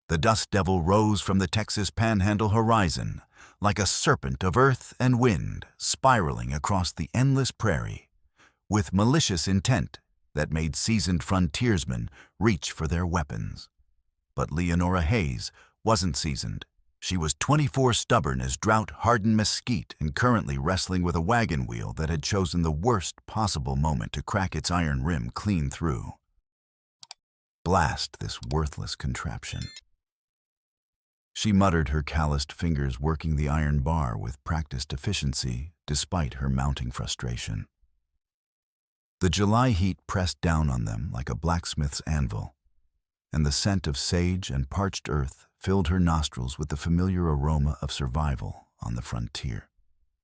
The dust devil rose from the Texas Panhandle horizon, like a serpent of earth and wind, spiraling across the endless prairie, with malicious intent that made seasoned frontiersmen reach for their weapons. But Leonora Hayes wasn't seasoned. She was 24, stubborn as drought-hardened mesquite and currently wrestling with a wagon wheel that had chosen the worst possible moment to crack its iron rim clean through. Blast this worthless contraption. She muttered, her calloused fingers working the iron bar with practiced efficiency despite her mounting frustration. The July heat pressed down on them like a blacksmith's anvil, and the scent of sage and parched earth filled her nostrils with the familiar aroma of survival on the frontier.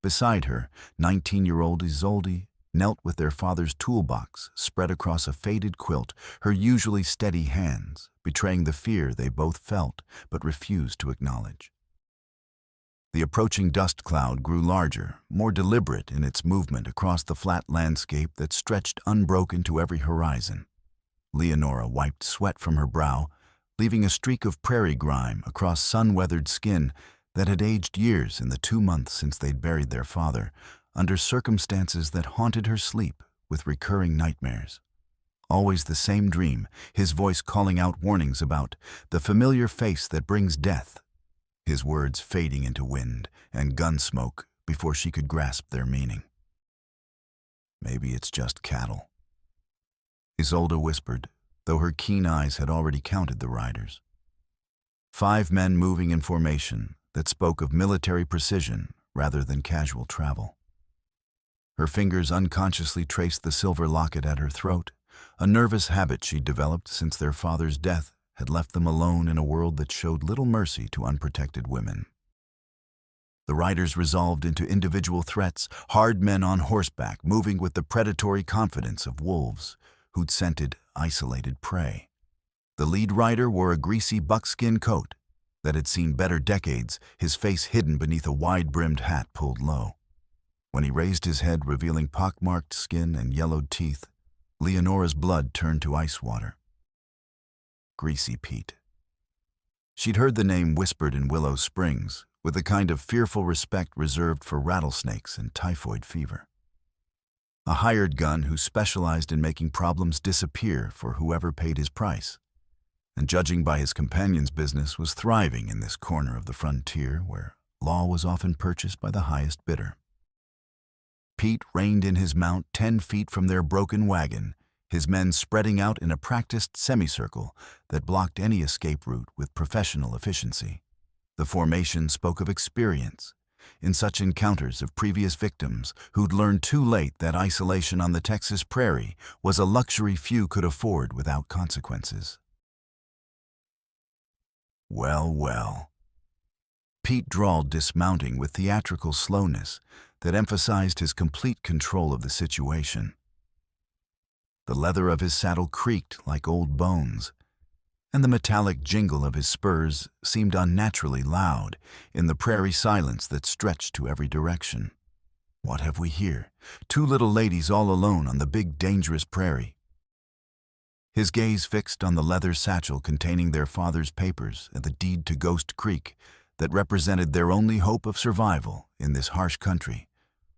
Beside her, 19-year-old Isolde knelt with their father's toolbox spread across a faded quilt, her usually steady hands betraying the fear they both felt but refused to acknowledge. The approaching dust cloud grew larger, more deliberate in its movement across the flat landscape that stretched unbroken to every horizon. Leonora wiped sweat from her brow, leaving a streak of prairie grime across sun-weathered skin that had aged years in the 2 months since they'd buried their father, under circumstances that haunted her sleep with recurring nightmares. Always the same dream, his voice calling out warnings about the familiar face that brings death, his words fading into wind and gun smoke before she could grasp their meaning. Maybe it's just cattle, Isolde whispered, though her keen eyes had already counted the riders. 5 men moving in formation that spoke of military precision rather than casual travel. Her fingers unconsciously traced the silver locket at her throat, a nervous habit she'd developed since their father's death had left them alone in a world that showed little mercy to unprotected women. The riders resolved into individual threats, hard men on horseback moving with the predatory confidence of wolves who'd scented isolated prey. The lead rider wore a greasy buckskin coat that had seen better decades, his face hidden beneath a wide-brimmed hat pulled low. When he raised his head, revealing pockmarked skin and yellowed teeth, Leonora's blood turned to ice water. Greasy Pete. She'd heard the name whispered in Willow Springs, with the kind of fearful respect reserved for rattlesnakes and typhoid fever. A hired gun who specialized in making problems disappear for whoever paid his price, and judging by his companion's business, was thriving in this corner of the frontier where law was often purchased by the highest bidder. Pete reined in his mount 10 feet from their broken wagon, his men spreading out in a practiced semicircle that blocked any escape route with professional efficiency. The formation spoke of experience in such encounters of previous victims who'd learned too late that isolation on the Texas prairie was a luxury few could afford without consequences. Well, well. Pete drawled, dismounting with theatrical slowness that emphasized his complete control of the situation. The leather of his saddle creaked like old bones, and the metallic jingle of his spurs seemed unnaturally loud in the prairie silence that stretched to every direction. What have we here? 2 little ladies all alone on the big, dangerous prairie. His gaze fixed on the leather satchel containing their father's papers and the deed to Ghost Creek that represented their only hope of survival in this harsh country,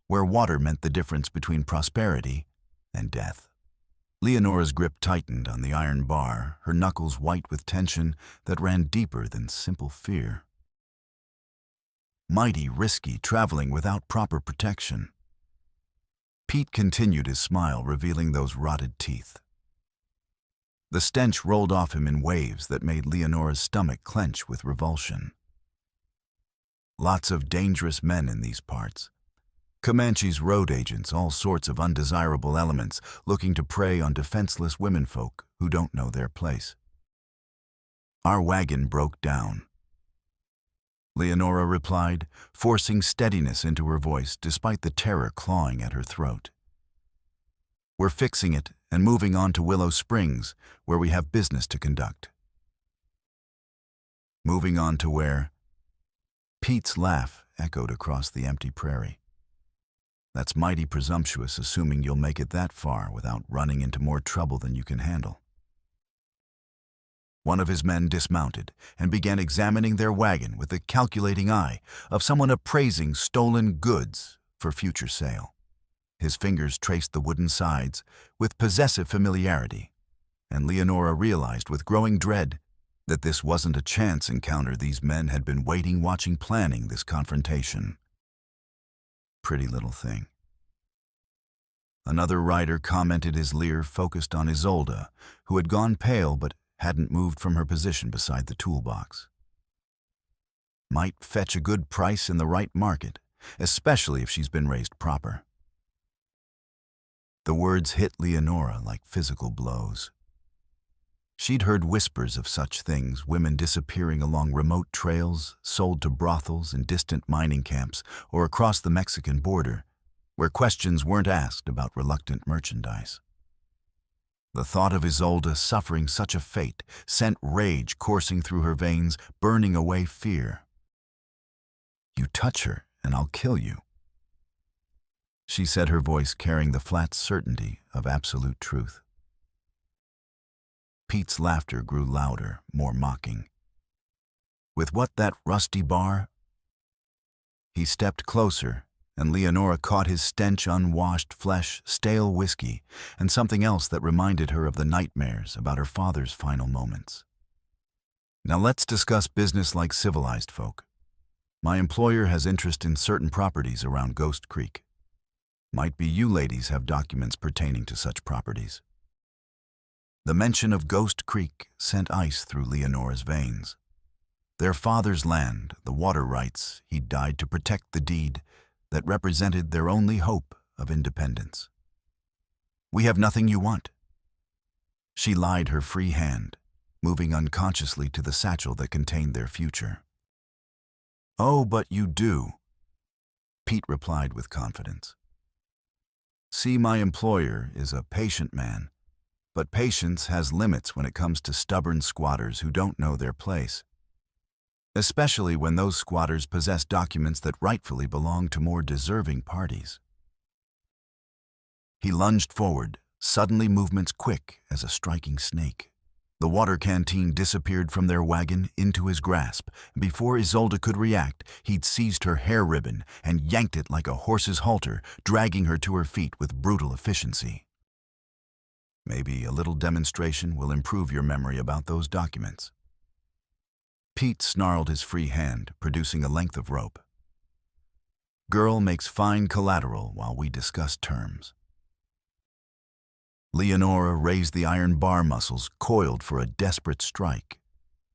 where water meant the difference between prosperity and death. Leonora's grip tightened on the iron bar, her knuckles white with tension that ran deeper than simple fear. Mighty risky traveling without proper protection. Pete continued his smile, revealing those rotted teeth. The stench rolled off him in waves that made Leonora's stomach clench with revulsion. Lots of dangerous men in these parts. Comanche's road agents, all sorts of undesirable elements looking to prey on defenseless womenfolk who don't know their place. Our wagon broke down, Leonora replied, forcing steadiness into her voice despite the terror clawing at her throat. We're fixing it and moving on to Willow Springs, where we have business to conduct. Moving on to where? Pete's laugh echoed across the empty prairie. That's mighty presumptuous, assuming you'll make it that far without running into more trouble than you can handle. One of his men dismounted and began examining their wagon with the calculating eye of someone appraising stolen goods for future sale. His fingers traced the wooden sides with possessive familiarity, and Leonora realized with growing dread that this wasn't a chance encounter these men had been waiting, watching, planning this confrontation. Pretty little thing. Another rider commented his leer focused on Isolde, who had gone pale but hadn't moved from her position beside the toolbox. Might fetch a good price in the right market, especially if she's been raised proper. The words hit Leonora like physical blows. She'd heard whispers of such things, women disappearing along remote trails, sold to brothels in distant mining camps, or across the Mexican border, where questions weren't asked about reluctant merchandise. The thought of Isolde suffering such a fate sent rage coursing through her veins, burning away fear. "You touch her, and I'll kill you," she said, her voice carrying the flat certainty of absolute truth. Pete's laughter grew louder, more mocking. "With what, that rusty bar?" He stepped closer, and Leonora caught his stench, unwashed flesh, stale whiskey, and something else that reminded her of the nightmares about her father's final moments. "Now let's discuss business like civilized folk. My employer has interest in certain properties around Ghost Creek. Might be you ladies have documents pertaining to such properties." The mention of Ghost Creek sent ice through Leonora's veins. Their father's land, the water rights he'd died to protect, the deed that represented their only hope of independence. "We have nothing you want." She lied her free hand, moving unconsciously to the satchel that contained their future. "Oh, but you do," Pete replied with confidence. "See, my employer is a patient man, but patience has limits when it comes to stubborn squatters who don't know their place, especially when those squatters possess documents that rightfully belong to more deserving parties." He lunged forward, suddenly movements quick as a striking snake. The water canteen disappeared from their wagon into his grasp. Before Isolde could react, he'd seized her hair ribbon and yanked it like a horse's halter, dragging her to her feet with brutal efficiency. "Maybe a little demonstration will improve your memory about those documents." Pete snarled his free hand, producing a length of rope. "Girl makes fine collateral while we discuss terms." Leonora raised the iron bar muscles, coiled for a desperate strike,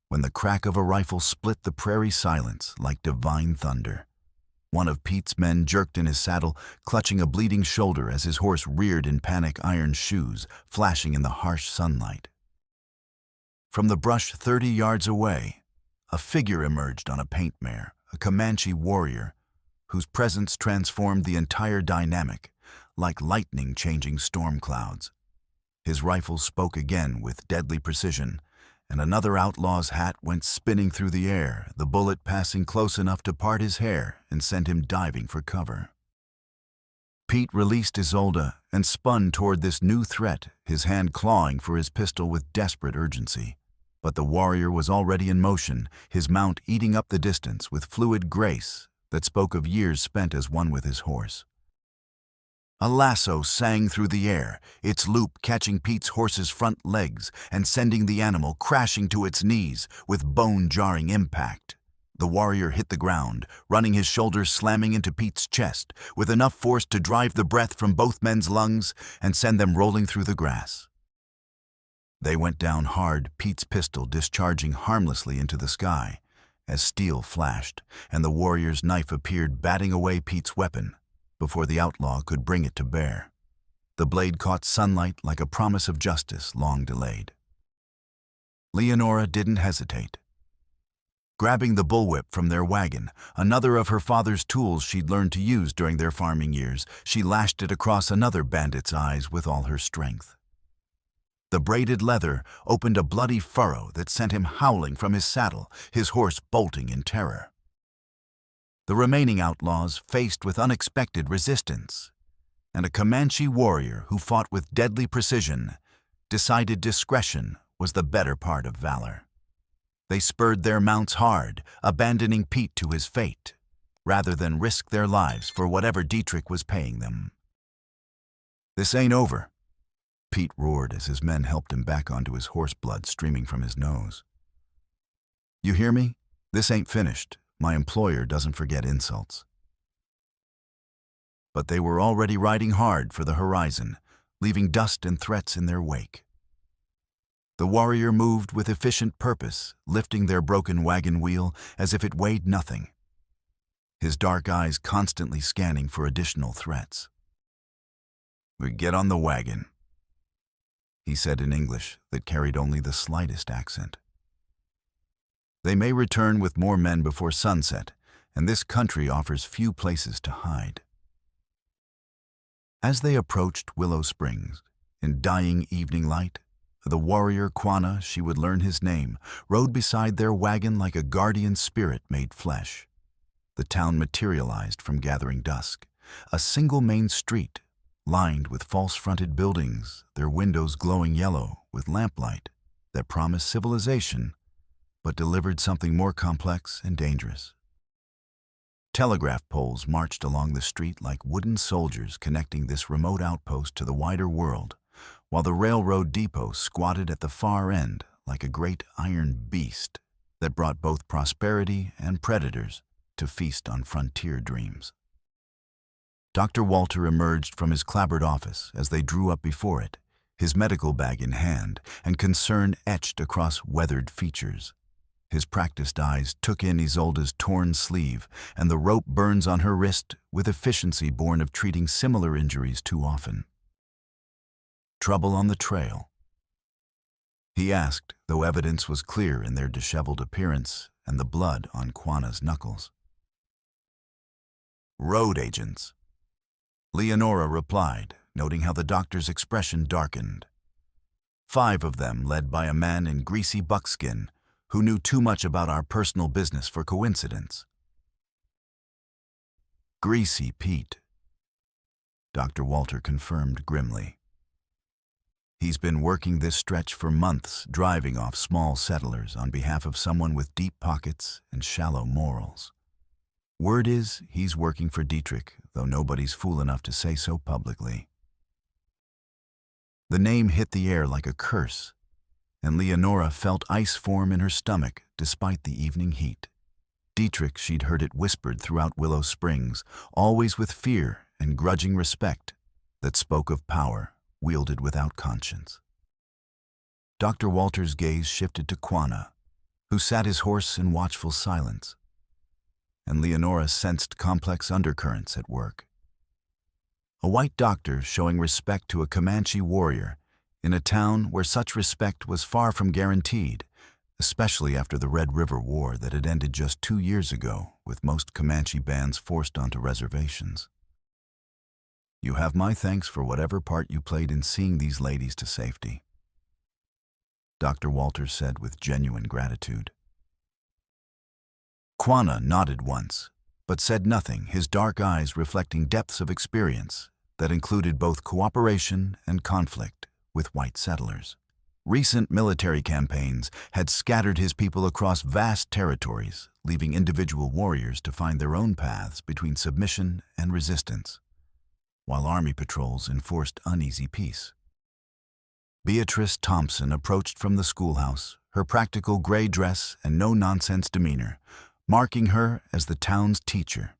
when the crack of a rifle split the prairie silence like divine thunder. One of Pete's men jerked in his saddle, clutching a bleeding shoulder as his horse reared in panic, iron shoes flashing in the harsh sunlight. From the brush 30 yards away, a figure emerged on a paint mare, a Comanche warrior, whose presence transformed the entire dynamic, like lightning changing storm clouds. His rifle spoke again with deadly precision, and another outlaw's hat went spinning through the air, the bullet passing close enough to part his hair and send him diving for cover. Pete released Isolde and spun toward this new threat, his hand clawing for his pistol with desperate urgency. But the warrior was already in motion, his mount eating up the distance with fluid grace that spoke of years spent as one with his horse. A lasso sang through the air, its loop catching Pete's horse's front legs and sending the animal crashing to its knees with bone-jarring impact. The warrior hit the ground, running his shoulders slamming into Pete's chest, with enough force to drive the breath from both men's lungs and send them rolling through the grass. They went down hard, Pete's pistol discharging harmlessly into the sky, as steel flashed, and the warrior's knife appeared, batting away Pete's weapon before the outlaw could bring it to bear. The blade caught sunlight like a promise of justice long delayed. Leonora didn't hesitate. Grabbing the bullwhip from their wagon, another of her father's tools she'd learned to use during their farming years, she lashed it across another bandit's eyes with all her strength. The braided leather opened a bloody furrow that sent him howling from his saddle, his horse bolting in terror. The remaining outlaws faced with unexpected resistance, and a Comanche warrior who fought with deadly precision decided discretion was the better part of valor. They spurred their mounts hard, abandoning Pete to his fate, rather than risk their lives for whatever Dietrich was paying them. "This ain't over," Pete roared as his men helped him back onto his horse, blood streaming from his nose. "You hear me? This ain't finished. My employer doesn't forget insults." But they were already riding hard for the horizon, leaving dust and threats in their wake. The warrior moved with efficient purpose, lifting their broken wagon wheel as if it weighed nothing, his dark eyes constantly scanning for additional threats. "We get on the wagon," he said in English that carried only the slightest accent. "They may return with more men before sunset, and this country offers few places to hide." As they approached Willow Springs, in dying evening light, the warrior Quanah, she would learn his name, rode beside their wagon like a guardian spirit made flesh. The town materialized from gathering dusk, a single main street, lined with false-fronted buildings, their windows glowing yellow with lamplight that promised civilization, but delivered something more complex and dangerous. Telegraph poles marched along the street like wooden soldiers connecting this remote outpost to the wider world, while the railroad depot squatted at the far end like a great iron beast that brought both prosperity and predators to feast on frontier dreams. Dr. Walter emerged from his clapboard office as they drew up before it, his medical bag in hand and concern etched across weathered features. His practiced eyes took in Isolde's torn sleeve and the rope burns on her wrist with efficiency born of treating similar injuries too often. "Trouble on the trail?" he asked, though evidence was clear in their disheveled appearance and the blood on Quanah's knuckles. "Road agents," Leonora replied, noting how the doctor's expression darkened. 5 of them led by a man in greasy buckskin who knew too much about our personal business for coincidence. "Greasy Pete," Dr. Walter confirmed grimly. "He's been working this stretch for months, driving off small settlers on behalf of someone with deep pockets and shallow morals. Word is he's working for Dietrich, though nobody's fool enough to say so publicly." The name hit the air like a curse, and Leonora felt ice form in her stomach despite the evening heat. Dietrich, she'd heard it whispered throughout Willow Springs, always with fear and grudging respect that spoke of power wielded without conscience. Dr. Walter's gaze shifted to Quanah, who sat his horse in watchful silence, and Leonora sensed complex undercurrents at work. A white doctor showing respect to a Comanche warrior in a town where such respect was far from guaranteed, especially after the Red River War that had ended just 2 years ago with most Comanche bands forced onto reservations. "You have my thanks for whatever part you played in seeing these ladies to safety," Dr. Walter said with genuine gratitude. Quanah nodded once, but said nothing, his dark eyes reflecting depths of experience that included both cooperation and conflict with white settlers. Recent military campaigns had scattered his people across vast territories, leaving individual warriors to find their own paths between submission and resistance, while army patrols enforced uneasy peace. Beatrice Thompson approached from the schoolhouse, her practical gray dress and no-nonsense demeanor, marking her as the town's teacher.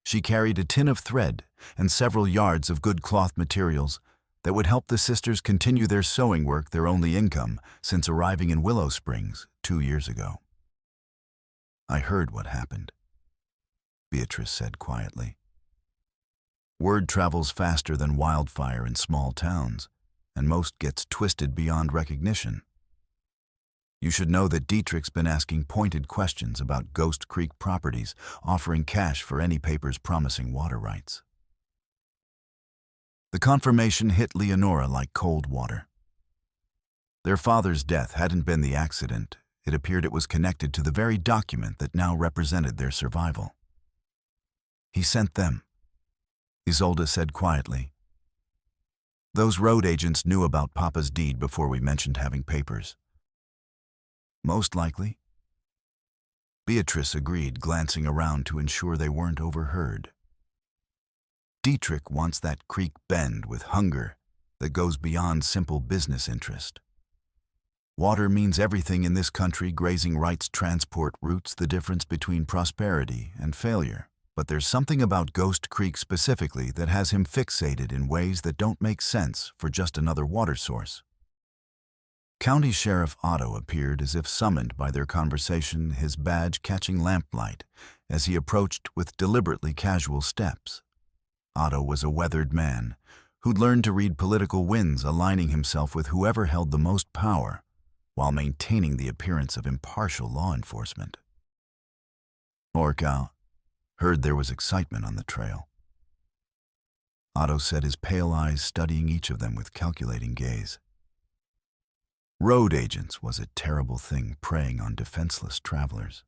She carried a tin of thread and several yards of good cloth materials that would help the sisters continue their sewing work, their only income since arriving in Willow Springs 2 years ago. "I heard what happened," Beatrice said quietly. "Word travels faster than wildfire in small towns, and most gets twisted beyond recognition. You should know that Dietrich's been asking pointed questions about Ghost Creek properties, offering cash for any papers promising water rights." The confirmation hit Leonora like cold water. Their father's death hadn't been the accident. It appeared it was connected to the very document that now represented their survival. "He sent them," Isolde said quietly. "Those road agents knew about Papa's deed before we mentioned having papers. Most likely. Beatrice agreed, glancing around to ensure they weren't overheard. Dietrich wants that creek bend with hunger that goes beyond simple business interest. Water means everything in this country. Grazing rights transport routes the difference between prosperity and failure. But there's something about Ghost Creek specifically that has him fixated in ways that don't make sense for just another water source. County Sheriff Otto appeared as if summoned by their conversation, his badge catching lamplight as he approached with deliberately casual steps. Otto was a weathered man who'd learned to read political winds, aligning himself with whoever held the most power while maintaining the appearance of impartial law enforcement. Orcal heard there was excitement on the trail. Otto said, his pale eyes studying each of them with calculating gaze. Road agents was a terrible thing preying on defenseless travelers.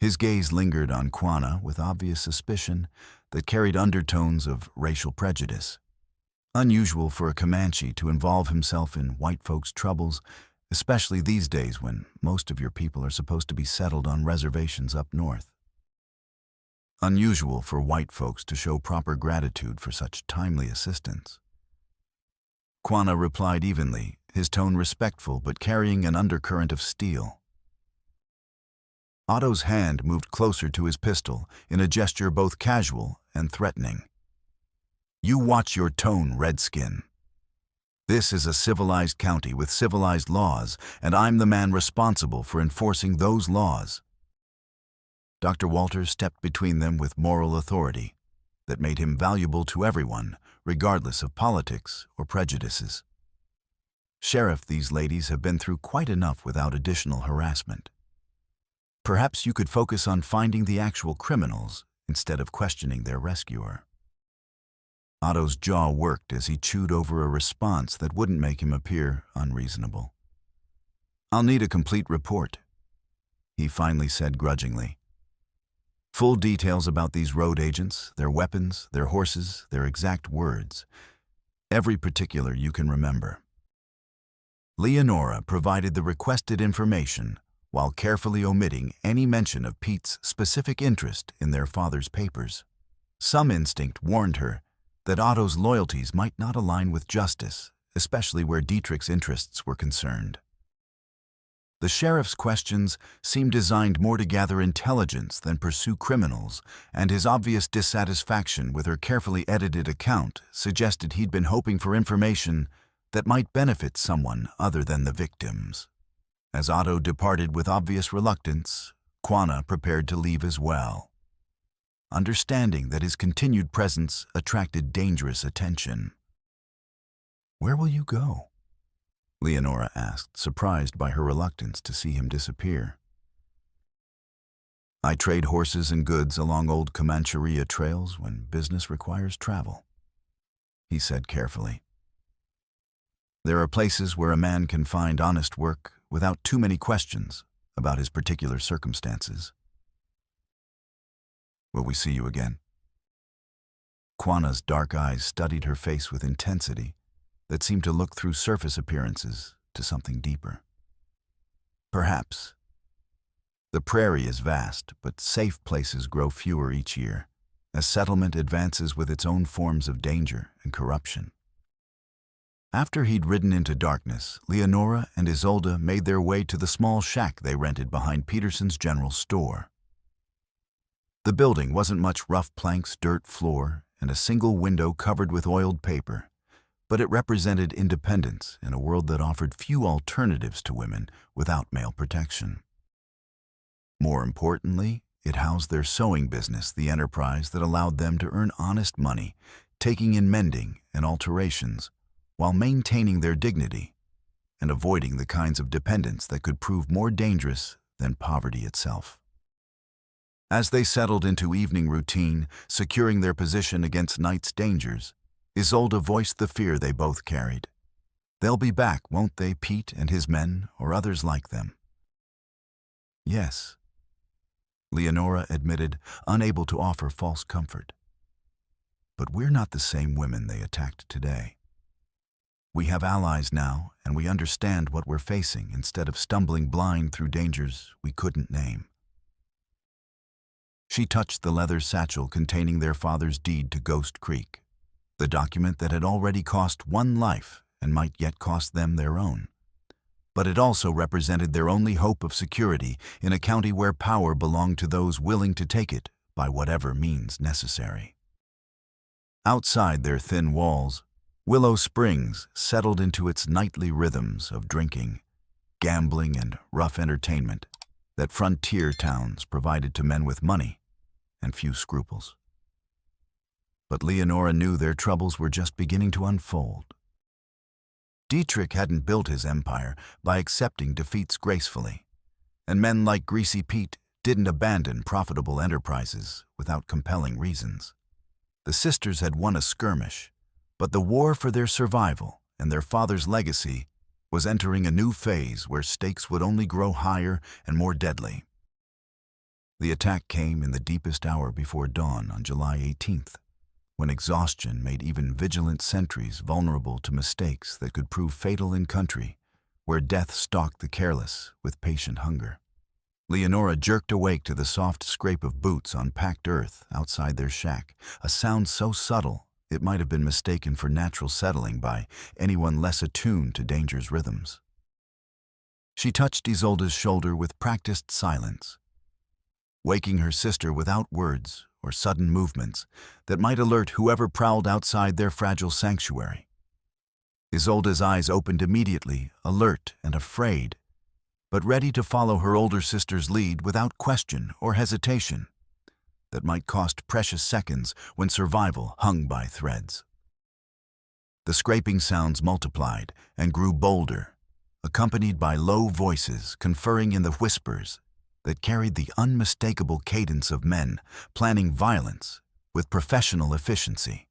His gaze lingered on Quanah with obvious suspicion that carried undertones of racial prejudice. Unusual for a Comanche to involve himself in white folks' troubles, especially these days when most of your people are supposed to be settled on reservations up north. Unusual for white folks to show proper gratitude for such timely assistance. Quanah replied evenly, his tone respectful but carrying an undercurrent of steel. Otto's hand moved closer to his pistol in a gesture both casual and threatening. You watch your tone, Redskin. This is a civilized county with civilized laws, and I'm the man responsible for enforcing those laws. Dr. Walters stepped between them with moral authority that made him valuable to everyone, regardless of politics or prejudices. Sheriff, these ladies have been through quite enough without additional harassment. Perhaps you could focus on finding the actual criminals instead of questioning their rescuer. Otto's jaw worked as he chewed over a response that wouldn't make him appear unreasonable. I'll need a complete report, he finally said grudgingly. Full details about these road agents, their weapons, their horses, their exact words. Every particular you can remember. Leonora provided the requested information while carefully omitting any mention of Pete's specific interest in their father's papers. Some instinct warned her that Otto's loyalties might not align with justice, especially where Dietrich's interests were concerned. The sheriff's questions seemed designed more to gather intelligence than pursue criminals, and his obvious dissatisfaction with her carefully edited account suggested he'd been hoping for information that might benefit someone other than the victims. As Otto departed with obvious reluctance, Quanah prepared to leave as well, understanding that his continued presence attracted dangerous attention. Where will you go? Leonora asked, surprised by her reluctance to see him disappear. I trade horses and goods along old Comancheria trails when business requires travel, he said carefully. There are places where a man can find honest work without too many questions about his particular circumstances. Will we see you again? Quanah's dark eyes studied her face with intensity that seemed to look through surface appearances to something deeper. Perhaps. The prairie is vast, but safe places grow fewer each year, as settlement advances with its own forms of danger and corruption. After he'd ridden into darkness, Leonora and Isolde made their way to the small shack they rented behind Peterson's general store. The building wasn't much rough planks, dirt floor, and a single window covered with oiled paper, but it represented independence in a world that offered few alternatives to women without male protection. More importantly, it housed their sewing business, the enterprise that allowed them to earn honest money, taking in mending and alterations, while maintaining their dignity and avoiding the kinds of dependence that could prove more dangerous than poverty itself. As they settled into evening routine, securing their position against night's dangers, Isolde voiced the fear they both carried. They'll be back, won't they, Pete and his men, or others like them? Yes, Leonora admitted, unable to offer false comfort. But we're not the same women they attacked today. We have allies now, and we understand what we're facing instead of stumbling blind through dangers we couldn't name. She touched the leather satchel containing their father's deed to Ghost Creek, the document that had already cost one life and might yet cost them their own. But it also represented their only hope of security in a county where power belonged to those willing to take it by whatever means necessary. Outside their thin walls, Willow Springs settled into its nightly rhythms of drinking, gambling, and rough entertainment that frontier towns provided to men with money and few scruples. But Leonora knew their troubles were just beginning to unfold. Dietrich hadn't built his empire by accepting defeats gracefully, and men like Greasy Pete didn't abandon profitable enterprises without compelling reasons. The sisters had won a skirmish, but the war for their survival and their father's legacy was entering a new phase where stakes would only grow higher and more deadly. The attack came in the deepest hour before dawn on July 18th, when exhaustion made even vigilant sentries vulnerable to mistakes that could prove fatal in country where death stalked the careless with patient hunger. Leonora jerked awake to the soft scrape of boots on packed earth outside their shack, a sound so subtle it might have been mistaken for natural settling by anyone less attuned to danger's rhythms. She touched Isolde's shoulder with practiced silence, waking her sister without words or sudden movements that might alert whoever prowled outside their fragile sanctuary. Isolde's eyes opened immediately, alert and afraid, but ready to follow her older sister's lead without question or hesitation that might cost precious seconds when survival hung by threads. The scraping sounds multiplied and grew bolder, accompanied by low voices conferring in the whispers that carried the unmistakable cadence of men planning violence with professional efficiency.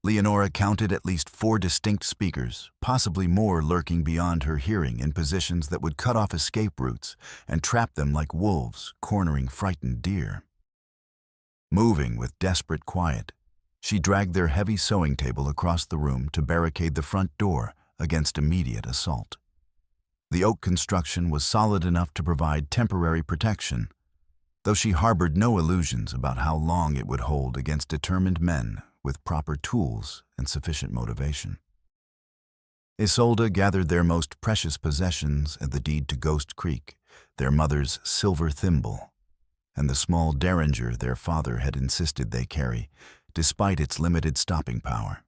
Leonora counted at least 4 distinct speakers, possibly more lurking beyond her hearing in positions that would cut off escape routes and trap them like wolves cornering frightened deer. Moving with desperate quiet, she dragged their heavy sewing table across the room to barricade the front door against immediate assault. The oak construction was solid enough to provide temporary protection, though she harbored no illusions about how long it would hold against determined men with proper tools and sufficient motivation. Isolde gathered their most precious possessions at the deed to Ghost Creek, their mother's silver thimble, and the small derringer their father had insisted they carry, despite its limited stopping power.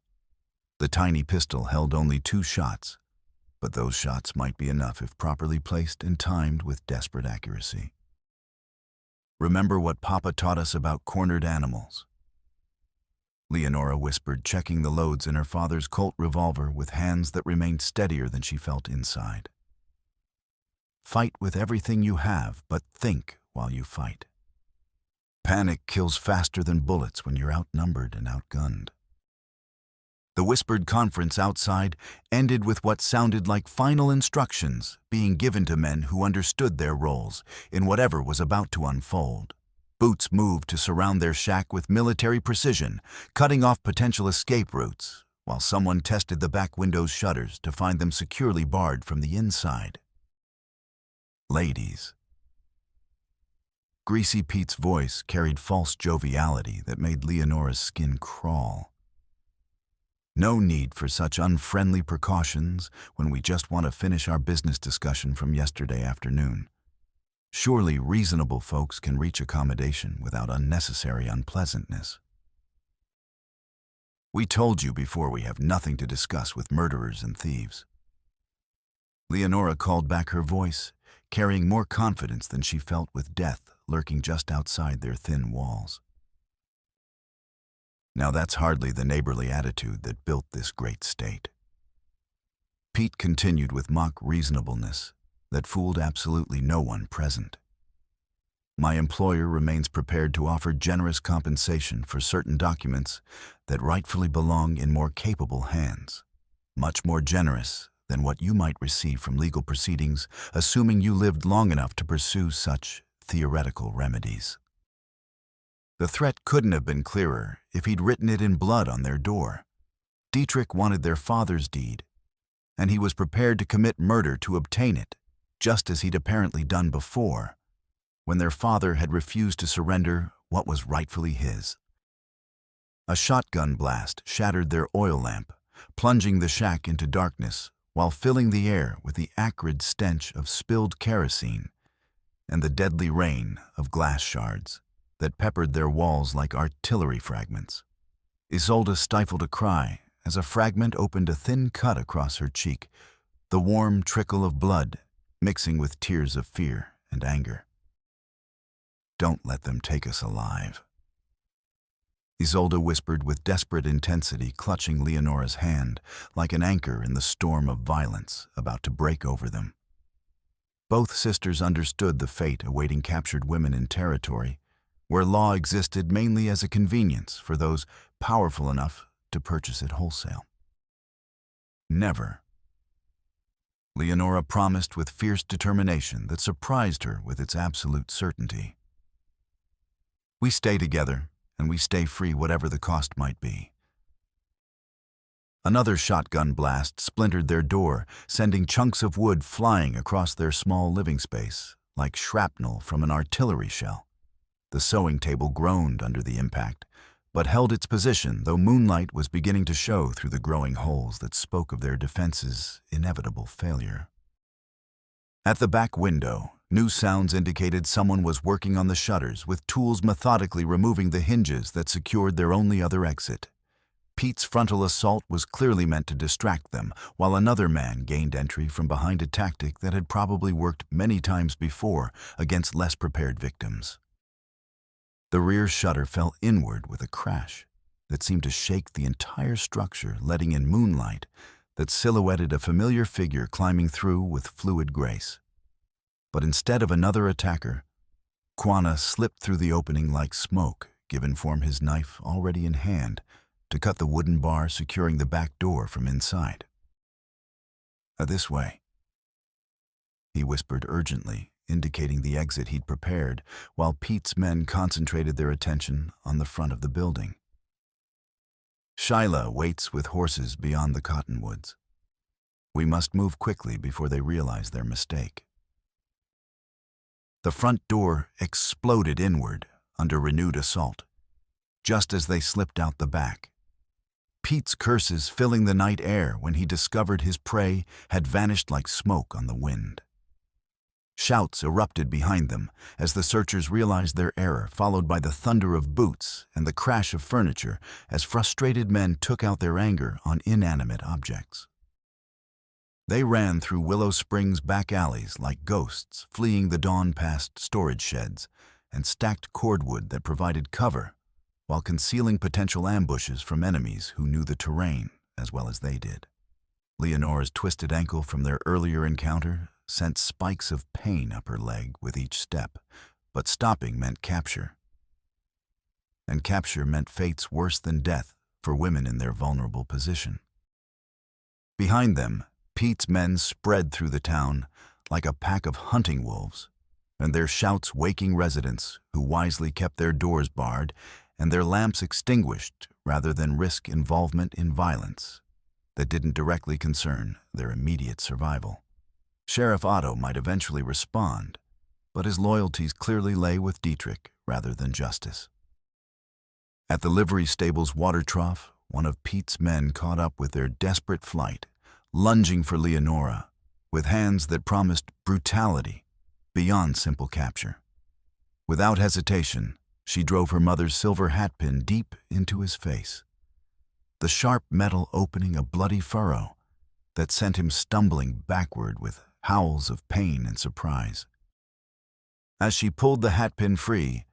The tiny pistol held only 2 shots, but those shots might be enough if properly placed and timed with desperate accuracy. "Remember what Papa taught us about cornered animals," Leonora whispered, checking the loads in her father's Colt revolver with hands that remained steadier than she felt inside. "Fight with everything you have, but think while you fight. Panic kills faster than bullets when you're outnumbered and outgunned." The whispered conference outside ended with what sounded like final instructions being given to men who understood their roles in whatever was about to unfold. Boots moved to surround their shack with military precision, cutting off potential escape routes, while someone tested the back window's shutters to find them securely barred from the inside. "Ladies." Greasy Pete's voice carried false joviality that made Leonora's skin crawl. "No need for such unfriendly precautions when we just want to finish our business discussion from yesterday afternoon. Surely reasonable folks can reach accommodation without unnecessary unpleasantness. We told you before we have nothing to discuss with murderers and thieves." Leonora called back her voice, carrying more confidence than she felt with death lurking just outside their thin walls. Now that's hardly the neighborly attitude that built this great state. Pete continued with mock reasonableness that fooled absolutely no one present. "My employer remains prepared to offer generous compensation for certain documents that rightfully belong in more capable hands, much more generous than what you might receive from legal proceedings, assuming you lived long enough to pursue such theoretical remedies." The threat couldn't have been clearer if he'd written it in blood on their door. Dietrich wanted their father's deed, and he was prepared to commit murder to obtain it, just as he'd apparently done before, when their father had refused to surrender what was rightfully his. A shotgun blast shattered their oil lamp, plunging the shack into darkness while filling the air with the acrid stench of spilled kerosene and the deadly rain of glass shards that peppered their walls like artillery fragments. Isolde stifled a cry as a fragment opened a thin cut across her cheek, the warm trickle of blood mixing with tears of fear and anger. "Don't let them take us alive," Isolde whispered with desperate intensity, clutching Leonora's hand like an anchor in the storm of violence about to break over them. Both sisters understood the fate awaiting captured women in territory where law existed mainly as a convenience for those powerful enough to purchase it wholesale. "Never," Leonora promised with fierce determination that surprised her with its absolute certainty. "We stay together, and we stay free whatever the cost might be." Another shotgun blast splintered their door, sending chunks of wood flying across their small living space, like shrapnel from an artillery shell. The sewing table groaned under the impact, but held its position though moonlight was beginning to show through the growing holes that spoke of their defense's inevitable failure. At the back window, new sounds indicated someone was working on the shutters, with tools methodically removing the hinges that secured their only other exit. Pete's frontal assault was clearly meant to distract them, while another man gained entry from behind a tactic that had probably worked many times before against less prepared victims. The rear shutter fell inward with a crash that seemed to shake the entire structure, letting in moonlight that silhouetted a familiar figure climbing through with fluid grace. But instead of another attacker, Quana slipped through the opening like smoke, given Form his knife already in hand to cut the wooden bar securing the back door from inside. "This way," he whispered urgently, indicating the exit he'd prepared, while Pete's men concentrated their attention on the front of the building. "Shyla waits with horses beyond the cottonwoods. We must move quickly before they realize their mistake." The front door exploded inward under renewed assault, just as they slipped out the back. Pete's curses filling the night air when he discovered his prey had vanished like smoke on the wind. Shouts erupted behind them as the searchers realized their error, followed by the thunder of boots and the crash of furniture as frustrated men took out their anger on inanimate objects. They ran through Willow Springs' back alleys like ghosts, fleeing the dawn-past storage sheds and stacked cordwood that provided cover, while concealing potential ambushes from enemies who knew the terrain as well as they did. Leonora's twisted ankle from their earlier encounter sent spikes of pain up her leg with each step, but stopping meant capture. And capture meant fates worse than death for women in their vulnerable position. Behind them, Pete's men spread through the town like a pack of hunting wolves, and their shouts waking residents who wisely kept their doors barred and their lamps extinguished rather than risk involvement in violence that didn't directly concern their immediate survival. Sheriff Otto might eventually respond, but his loyalties clearly lay with Dietrich rather than justice. At the livery stable's water trough, one of Pete's men caught up with their desperate flight, lunging for Leonora, with hands that promised brutality beyond simple capture. Without hesitation, she drove her mother's silver hatpin deep into his face, the sharp metal opening a bloody furrow that sent him stumbling backward with howls of pain and surprise. As she pulled the hatpin free,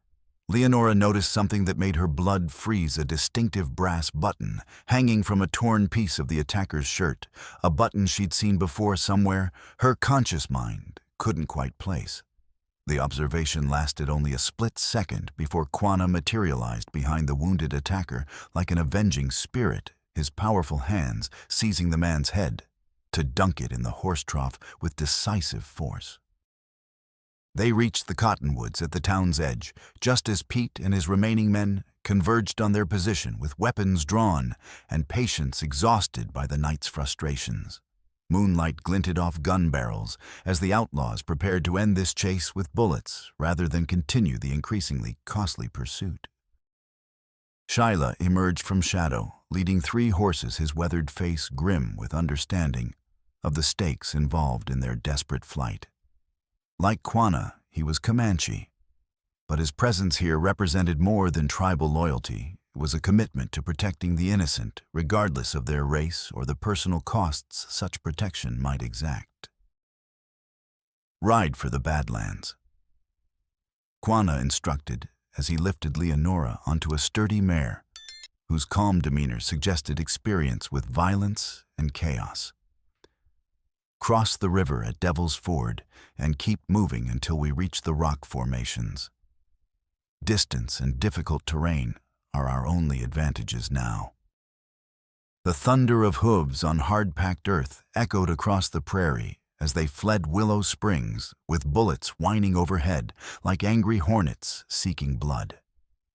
Leonora noticed something that made her blood freeze: a distinctive brass button hanging from a torn piece of the attacker's shirt, a button she'd seen before somewhere her conscious mind couldn't quite place. The observation lasted only a split second before Quana materialized behind the wounded attacker like an avenging spirit, his powerful hands seizing the man's head to dunk it in the horse trough with decisive force. They reached the cottonwoods at the town's edge, just as Pete and his remaining men converged on their position with weapons drawn and patience exhausted by the night's frustrations. Moonlight glinted off gun barrels as the outlaws prepared to end this chase with bullets rather than continue the increasingly costly pursuit. Shyla emerged from shadow, leading 3 horses, his weathered face grim with understanding of the stakes involved in their desperate flight. Like Quanah, he was Comanche, but his presence here represented more than tribal loyalty. It was a commitment to protecting the innocent, regardless of their race or the personal costs such protection might exact. Ride for the Badlands, Quanah instructed as he lifted Leonora onto a sturdy mare, whose calm demeanor suggested experience with violence and chaos. Cross the river at Devil's Ford and keep moving until we reach the rock formations. Distance and difficult terrain are our only advantages now. The thunder of hooves on hard-packed earth echoed across the prairie as they fled Willow Springs, with bullets whining overhead like angry hornets seeking blood.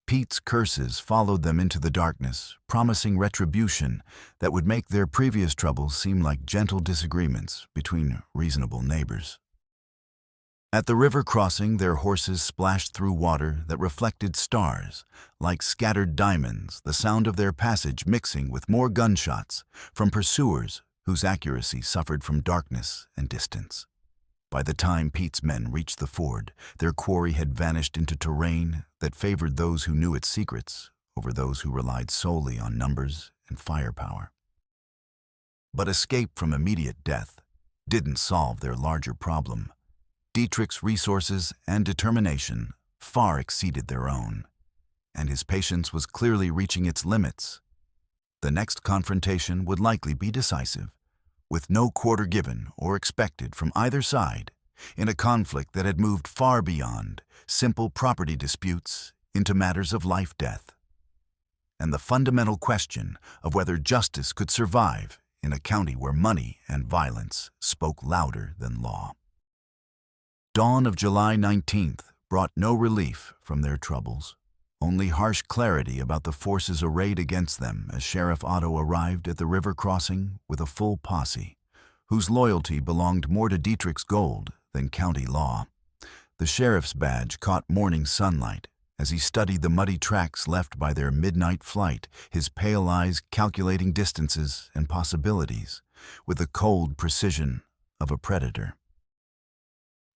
Pete's curses followed them into the darkness, promising retribution that would make their previous troubles seem like gentle disagreements between reasonable neighbors. At the river crossing, their horses splashed through water that reflected stars, like scattered diamonds, the sound of their passage mixing with more gunshots from pursuers whose accuracy suffered from darkness and distance. By the time Pete's men reached the ford, their quarry had vanished into terrain that favored those who knew its secrets over those who relied solely on numbers and firepower. But escape from immediate death didn't solve their larger problem. Dietrich's resources and determination far exceeded their own, and his patience was clearly reaching its limits. The next confrontation would likely be decisive, with no quarter given or expected from either side, in a conflict that had moved far beyond simple property disputes into matters of life-death, and the fundamental question of whether justice could survive in a county where money and violence spoke louder than law. Dawn of July 19th brought no relief from their troubles, only harsh clarity about the forces arrayed against them as Sheriff Otto arrived at the river crossing with a full posse, whose loyalty belonged more to Dietrich's gold than county law. The sheriff's badge caught morning sunlight as he studied the muddy tracks left by their midnight flight, his pale eyes calculating distances and possibilities with the cold precision of a predator.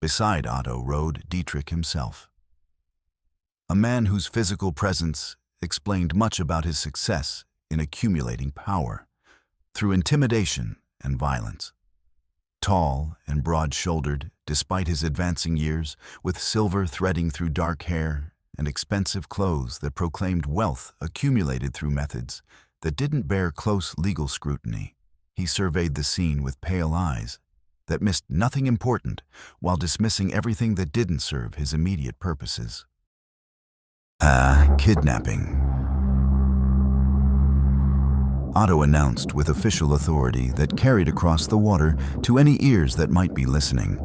Beside Otto rode Dietrich himself, a man whose physical presence explained much about his success in accumulating power through intimidation and violence. Tall and broad-shouldered, despite his advancing years, with silver threading through dark hair and expensive clothes that proclaimed wealth accumulated through methods that didn't bear close legal scrutiny, he surveyed the scene with pale eyes that missed nothing important while dismissing everything that didn't serve his immediate purposes. Kidnapping, Otto announced with official authority that carried across the water to any ears that might be listening.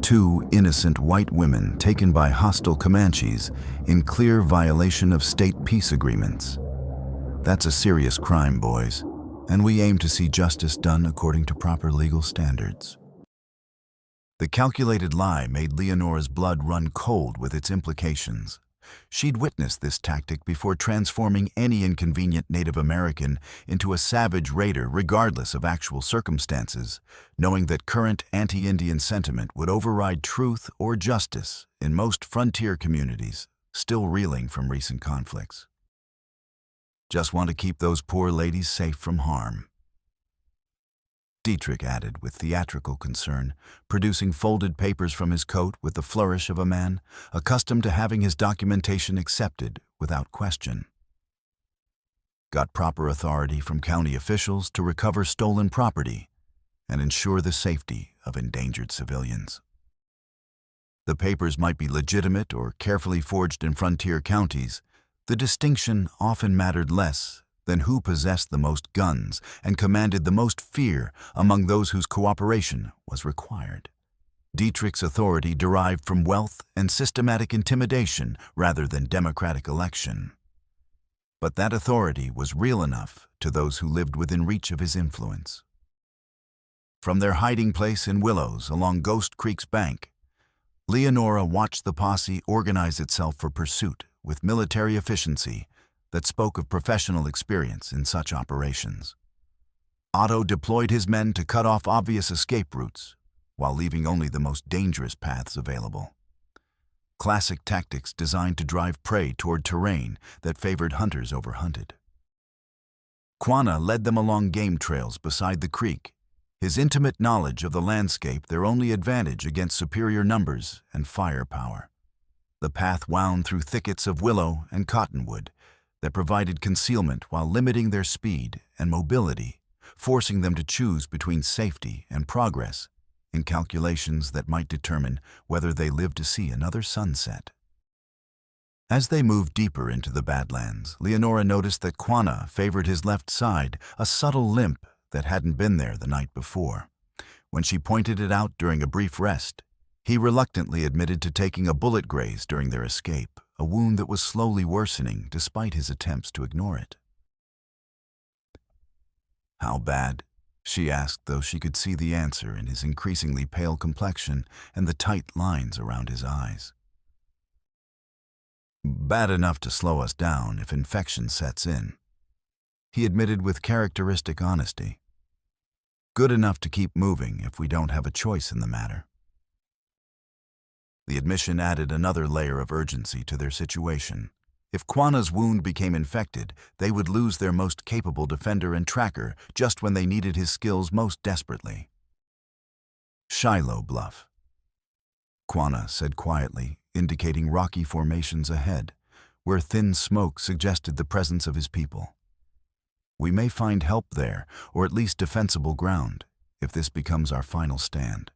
2 innocent white women taken by hostile Comanches in clear violation of state peace agreements. That's a serious crime, boys, and we aim to see justice done according to proper legal standards. The calculated lie made Leonora's blood run cold with its implications. She'd witnessed this tactic before transforming any inconvenient Native American into a savage raider regardless of actual circumstances, knowing that current anti-Indian sentiment would override truth or justice in most frontier communities still reeling from recent conflicts. Just want to keep those poor ladies safe from harm, Dietrich added with theatrical concern, producing folded papers from his coat with the flourish of a man accustomed to having his documentation accepted without question. Got proper authority from county officials to recover stolen property and ensure the safety of endangered civilians. The papers might be legitimate or carefully forged in frontier counties. The distinction often mattered less than who possessed the most guns and commanded the most fear among those whose cooperation was required. Dietrich's authority derived from wealth and systematic intimidation rather than democratic election. But that authority was real enough to those who lived within reach of his influence. From their hiding place in willows along Ghost Creek's bank, Leonora watched the posse organize itself for pursuit with military efficiency that spoke of professional experience in such operations. Otto deployed his men to cut off obvious escape routes, while leaving only the most dangerous paths available. Classic tactics designed to drive prey toward terrain that favored hunters over hunted. Quanah led them along game trails beside the creek, his intimate knowledge of the landscape their only advantage against superior numbers and firepower. The path wound through thickets of willow and cottonwood that provided concealment while limiting their speed and mobility, forcing them to choose between safety and progress in calculations that might determine whether they lived to see another sunset. As they moved deeper into the Badlands, Leonora noticed that Quanah favored his left side, a subtle limp that hadn't been there the night before. When she pointed it out during a brief rest, he reluctantly admitted to taking a bullet graze during their escape, a wound that was slowly worsening despite his attempts to ignore it. "How bad?" she asked, though she could see the answer in his increasingly pale complexion and the tight lines around his eyes. "Bad enough to slow us down if infection sets in," he admitted with characteristic honesty. "Good enough to keep moving if we don't have a choice in the matter." The admission added another layer of urgency to their situation. If Quanah's wound became infected, they would lose their most capable defender and tracker just when they needed his skills most desperately. "Shiloh Bluff," Quanah said quietly, indicating rocky formations ahead, where thin smoke suggested the presence of his people. "We may find help there, or at least defensible ground, if this becomes our final stand."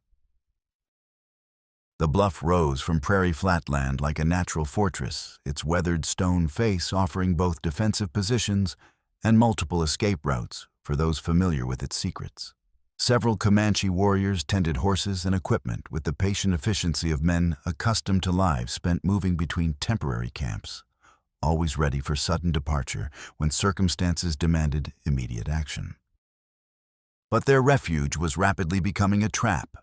The bluff rose from prairie flatland like a natural fortress, its weathered stone face offering both defensive positions and multiple escape routes for those familiar with its secrets. Several Comanche warriors tended horses and equipment with the patient efficiency of men accustomed to lives spent moving between temporary camps, always ready for sudden departure when circumstances demanded immediate action. But their refuge was rapidly becoming a trap,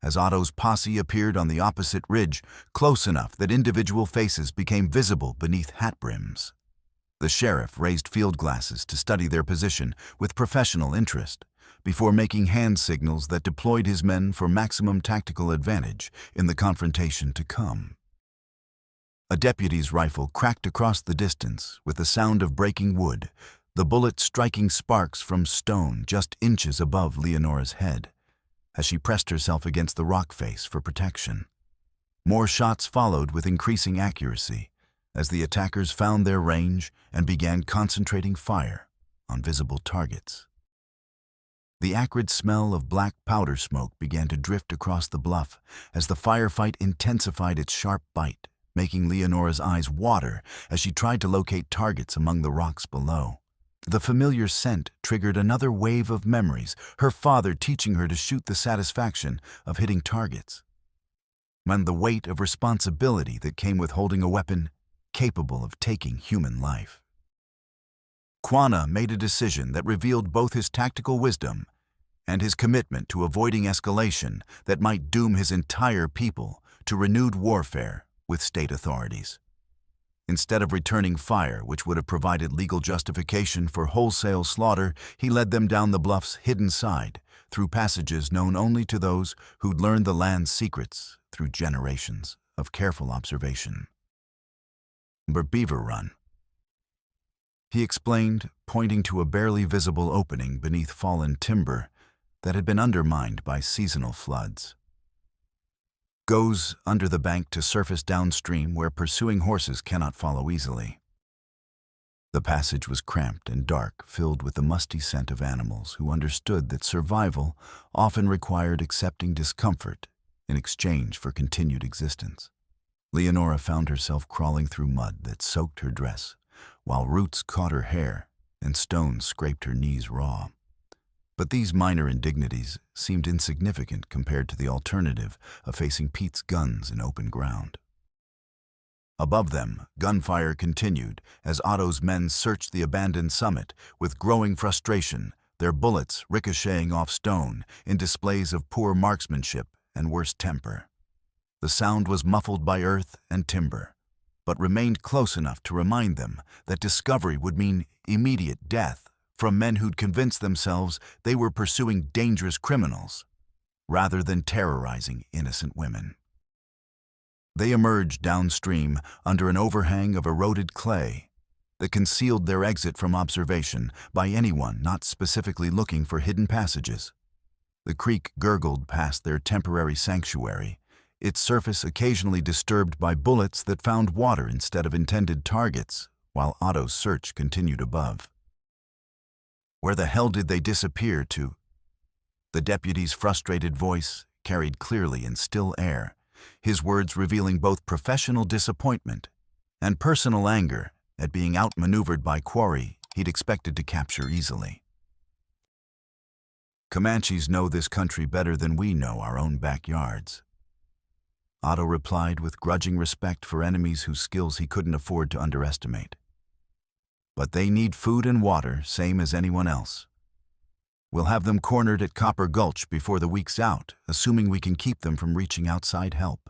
as Otto's posse appeared on the opposite ridge, close enough that individual faces became visible beneath hat brims. The sheriff raised field glasses to study their position with professional interest, before making hand signals that deployed his men for maximum tactical advantage in the confrontation to come. A deputy's rifle cracked across the distance with the sound of breaking wood, the bullet striking sparks from stone just inches above Leonora's head, as she pressed herself against the rock face for protection. More shots followed with increasing accuracy, as the attackers found their range and began concentrating fire on visible targets. The acrid smell of black powder smoke began to drift across the bluff as the firefight intensified its sharp bite, making Leonora's eyes water as she tried to locate targets among the rocks below. The familiar scent triggered another wave of memories, her father teaching her to shoot the satisfaction of hitting targets, and the weight of responsibility that came with holding a weapon capable of taking human life. Quanah made a decision that revealed both his tactical wisdom and his commitment to avoiding escalation that might doom his entire people to renewed warfare with state authorities. Instead of returning fire, which would have provided legal justification for wholesale slaughter, he led them down the bluff's hidden side, through passages known only to those who'd learned the land's secrets through generations of careful observation. "Beaver Run," he explained, pointing to a barely visible opening beneath fallen timber that had been undermined by seasonal floods. "Goes under the bank to surface downstream where pursuing horses cannot follow easily." The passage was cramped and dark, filled with the musty scent of animals who understood that survival often required accepting discomfort in exchange for continued existence. Leonora found herself crawling through mud that soaked her dress, while roots caught her hair and stones scraped her knees raw. But these minor indignities seemed insignificant compared to the alternative of facing Pete's guns in open ground. Above them, gunfire continued as Otto's men searched the abandoned summit with growing frustration, their bullets ricocheting off stone in displays of poor marksmanship and worse temper. The sound was muffled by earth and timber, but remained close enough to remind them that discovery would mean immediate death from men who'd convinced themselves they were pursuing dangerous criminals, rather than terrorizing innocent women. They emerged downstream under an overhang of eroded clay that concealed their exit from observation by anyone not specifically looking for hidden passages. The creek gurgled past their temporary sanctuary, its surface occasionally disturbed by bullets that found water instead of intended targets, while Otto's search continued above. Where the hell did they disappear to? The deputy's frustrated voice carried clearly in still air, his words revealing both professional disappointment and personal anger at being outmaneuvered by quarry he'd expected to capture easily. Comanches know this country better than we know our own backyards. Otto replied with grudging respect for enemies whose skills he couldn't afford to underestimate. But they need food and water, same as anyone else. We'll have them cornered at Copper Gulch before the week's out, assuming we can keep them from reaching outside help.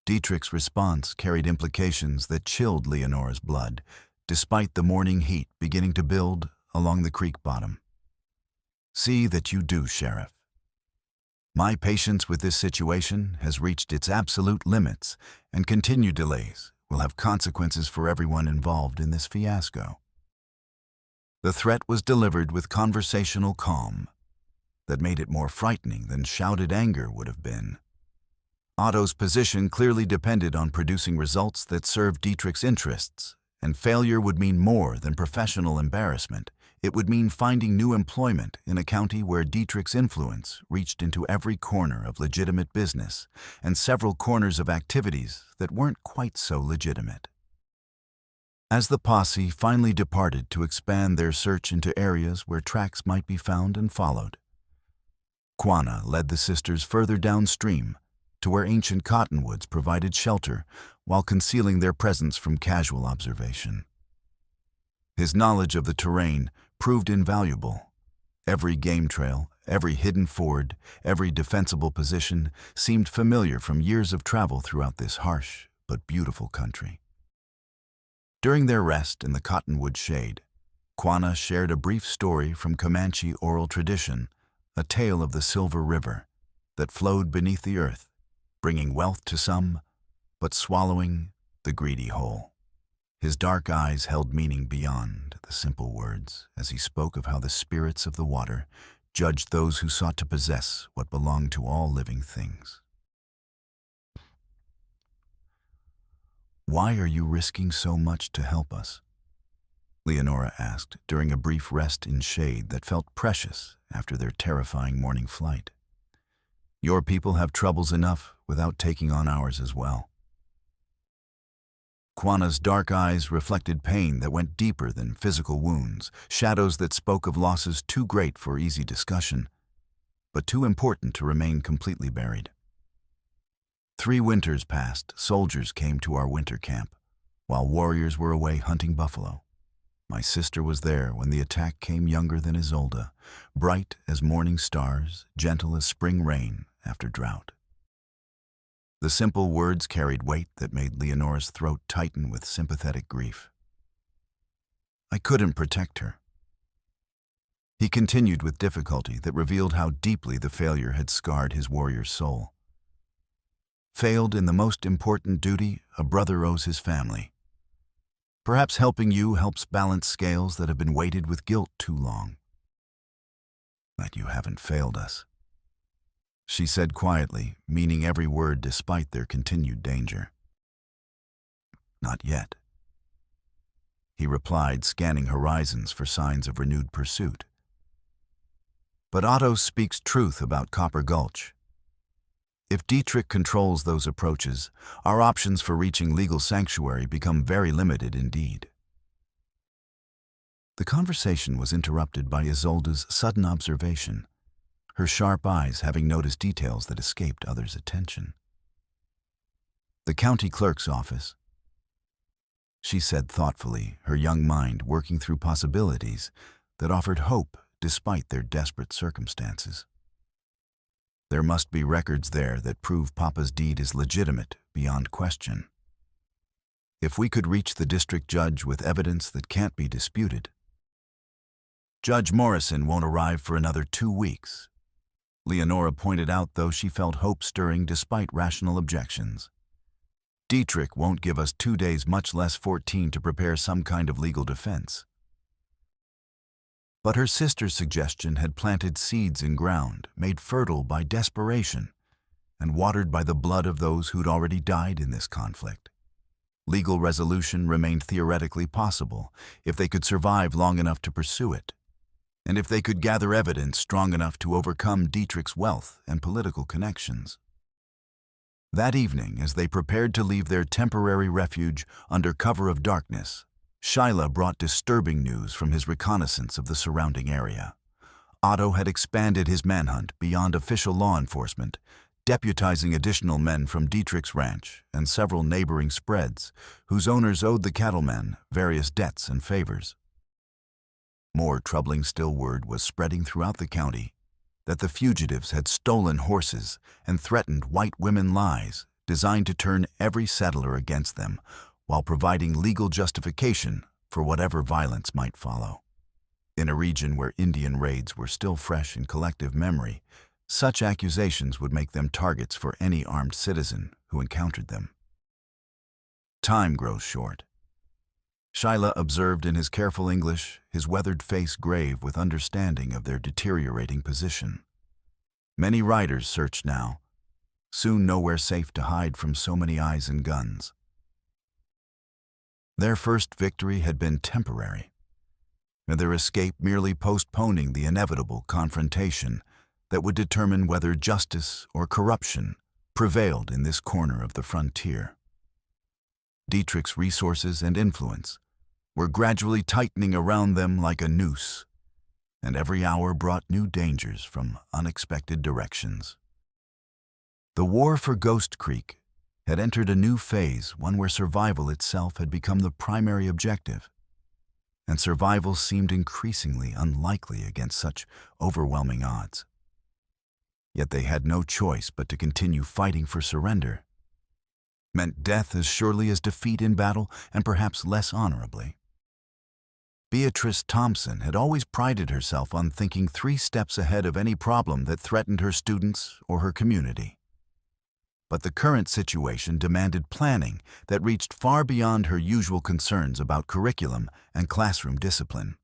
Dietrich's response carried implications that chilled Leonora's blood, despite the morning heat beginning to build along the creek bottom. See that you do, Sheriff. My patience with this situation has reached its absolute limits, and continued delays will have consequences for everyone involved in this fiasco. The threat was delivered with conversational calm that made it more frightening than shouted anger would have been. Otto's position clearly depended on producing results that served Dietrich's interests, and failure would mean more than professional embarrassment. It would mean finding new employment in a county where Dietrich's influence reached into every corner of legitimate business and several corners of activities that weren't quite so legitimate. As the posse finally departed to expand their search into areas where tracks might be found and followed, Quanah led the sisters further downstream to where ancient cottonwoods provided shelter while concealing their presence from casual observation. His knowledge of the terrain proved invaluable. Every game trail, every hidden ford, every defensible position seemed familiar from years of travel throughout this harsh but beautiful country. During their rest in the cottonwood shade, Quanah shared a brief story from Comanche oral tradition, a tale of the Silver River that flowed beneath the earth, bringing wealth to some, but swallowing the greedy whole. His dark eyes held meaning beyond the simple words as he spoke of how the spirits of the water judged those who sought to possess what belonged to all living things. "Why are you risking so much to help us?" Leonora asked during a brief rest in shade that felt precious after their terrifying morning flight. "Your people have troubles enough without taking on ours as well." Quanah's dark eyes reflected pain that went deeper than physical wounds, shadows that spoke of losses too great for easy discussion, but too important to remain completely buried. 3 winters passed, soldiers came to our winter camp, while warriors were away hunting buffalo. My sister was there when the attack came, younger than Isolde, bright as morning stars, gentle as spring rain after drought. The simple words carried weight that made Leonora's throat tighten with sympathetic grief. I couldn't protect her. He continued with difficulty that revealed how deeply the failure had scarred his warrior's soul. Failed in the most important duty a brother owes his family. Perhaps helping you helps balance scales that have been weighted with guilt too long. But you haven't failed us, she said quietly, meaning every word despite their continued danger. Not yet, he replied, scanning horizons for signs of renewed pursuit. But Otto speaks truth about Copper Gulch. If Dietrich controls those approaches, our options for reaching legal sanctuary become very limited indeed. The conversation was interrupted by Isolde's sudden observation, her sharp eyes having noticed details that escaped others' attention. "The county clerk's office," she said thoughtfully, her young mind working through possibilities that offered hope despite their desperate circumstances. There must be records there that prove Papa's deed is legitimate beyond question. If we could reach the district judge with evidence that can't be disputed. Judge Morrison won't arrive for another 2 weeks. Leonora pointed out, though she felt hope stirring despite rational objections. Dietrich won't give us 2 days, much less 14, to prepare some kind of legal defense. But her sister's suggestion had planted seeds in ground, made fertile by desperation, and watered by the blood of those who'd already died in this conflict. Legal resolution remained theoretically possible if they could survive long enough to pursue it, and if they could gather evidence strong enough to overcome Dietrich's wealth and political connections. That evening, as they prepared to leave their temporary refuge under cover of darkness, Shyla brought disturbing news from his reconnaissance of the surrounding area. Otto had expanded his manhunt beyond official law enforcement, deputizing additional men from Dietrich's ranch and several neighboring spreads, whose owners owed the cattlemen various debts and favors. More troubling still, word was spreading throughout the county that the fugitives had stolen horses and threatened white women lies designed to turn every settler against them, while providing legal justification for whatever violence might follow. In a region where Indian raids were still fresh in collective memory, such accusations would make them targets for any armed citizen who encountered them. Time grows short. Shyla observed in his careful English, his weathered face grave with understanding of their deteriorating position. Many riders searched now, soon nowhere safe to hide from so many eyes and guns. Their first victory had been temporary, and their escape merely postponing the inevitable confrontation that would determine whether justice or corruption prevailed in this corner of the frontier. Dietrich's resources and influence were gradually tightening around them like a noose, and every hour brought new dangers from unexpected directions. The war for Ghost Creek had entered a new phase, one where survival itself had become the primary objective, and survival seemed increasingly unlikely against such overwhelming odds. Yet they had no choice but to continue fighting, for surrender meant death as surely as defeat in battle, and perhaps less honorably. Beatrice Thompson had always prided herself on thinking 3 steps ahead of any problem that threatened her students or her community. But the current situation demanded planning that reached far beyond her usual concerns about curriculum and classroom discipline.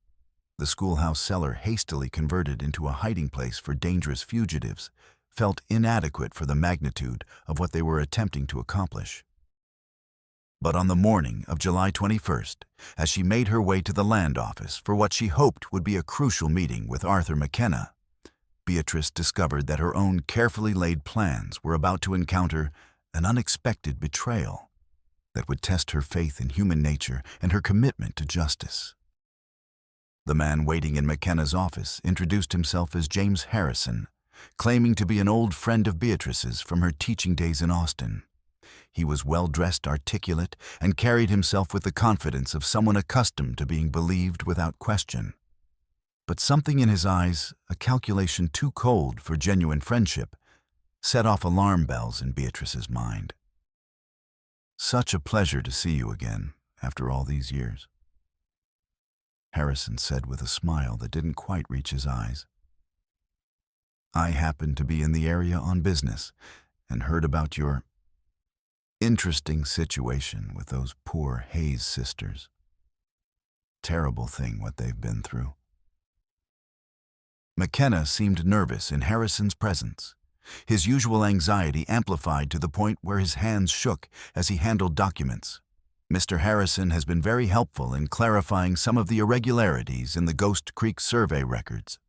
The schoolhouse cellar, hastily converted into a hiding place for dangerous fugitives, felt inadequate for the magnitude of what they were attempting to accomplish. But on the morning of July 21st, as she made her way to the land office for what she hoped would be a crucial meeting with Arthur McKenna, Beatrice discovered that her own carefully laid plans were about to encounter an unexpected betrayal that would test her faith in human nature and her commitment to justice. The man waiting in McKenna's office introduced himself as James Harrison, claiming to be an old friend of Beatrice's from her teaching days in Austin. He was well-dressed, articulate, and carried himself with the confidence of someone accustomed to being believed without question. But something in his eyes, a calculation too cold for genuine friendship, set off alarm bells in Beatrice's mind. "Such a pleasure to see you again, after all these years," Harrison said with a smile that didn't quite reach his eyes. "I happened to be in the area on business and heard about your interesting situation with those poor Hayes sisters. Terrible thing what they've been through." McKenna seemed nervous in Harrison's presence, his usual anxiety amplified to the point where his hands shook as he handled documents. "Mr. Harrison has been very helpful in clarifying some of the irregularities in the Ghost Creek survey records."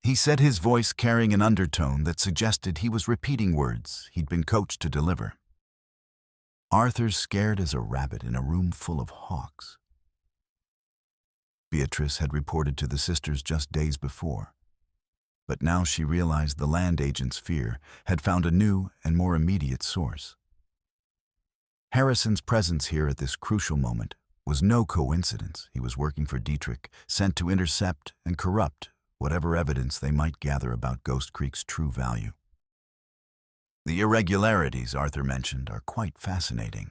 He said, his voice carrying an undertone that suggested he was repeating words he'd been coached to deliver. "Arthur's scared as a rabbit in a room full of hawks," Beatrice had reported to the sisters just days before. But now she realized the land agent's fear had found a new and more immediate source. Harrison's presence here at this crucial moment was no coincidence. He was working for Dietrich, sent to intercept and corrupt whatever evidence they might gather about Ghost Creek's true value. The irregularities Arthur mentioned are quite fascinating.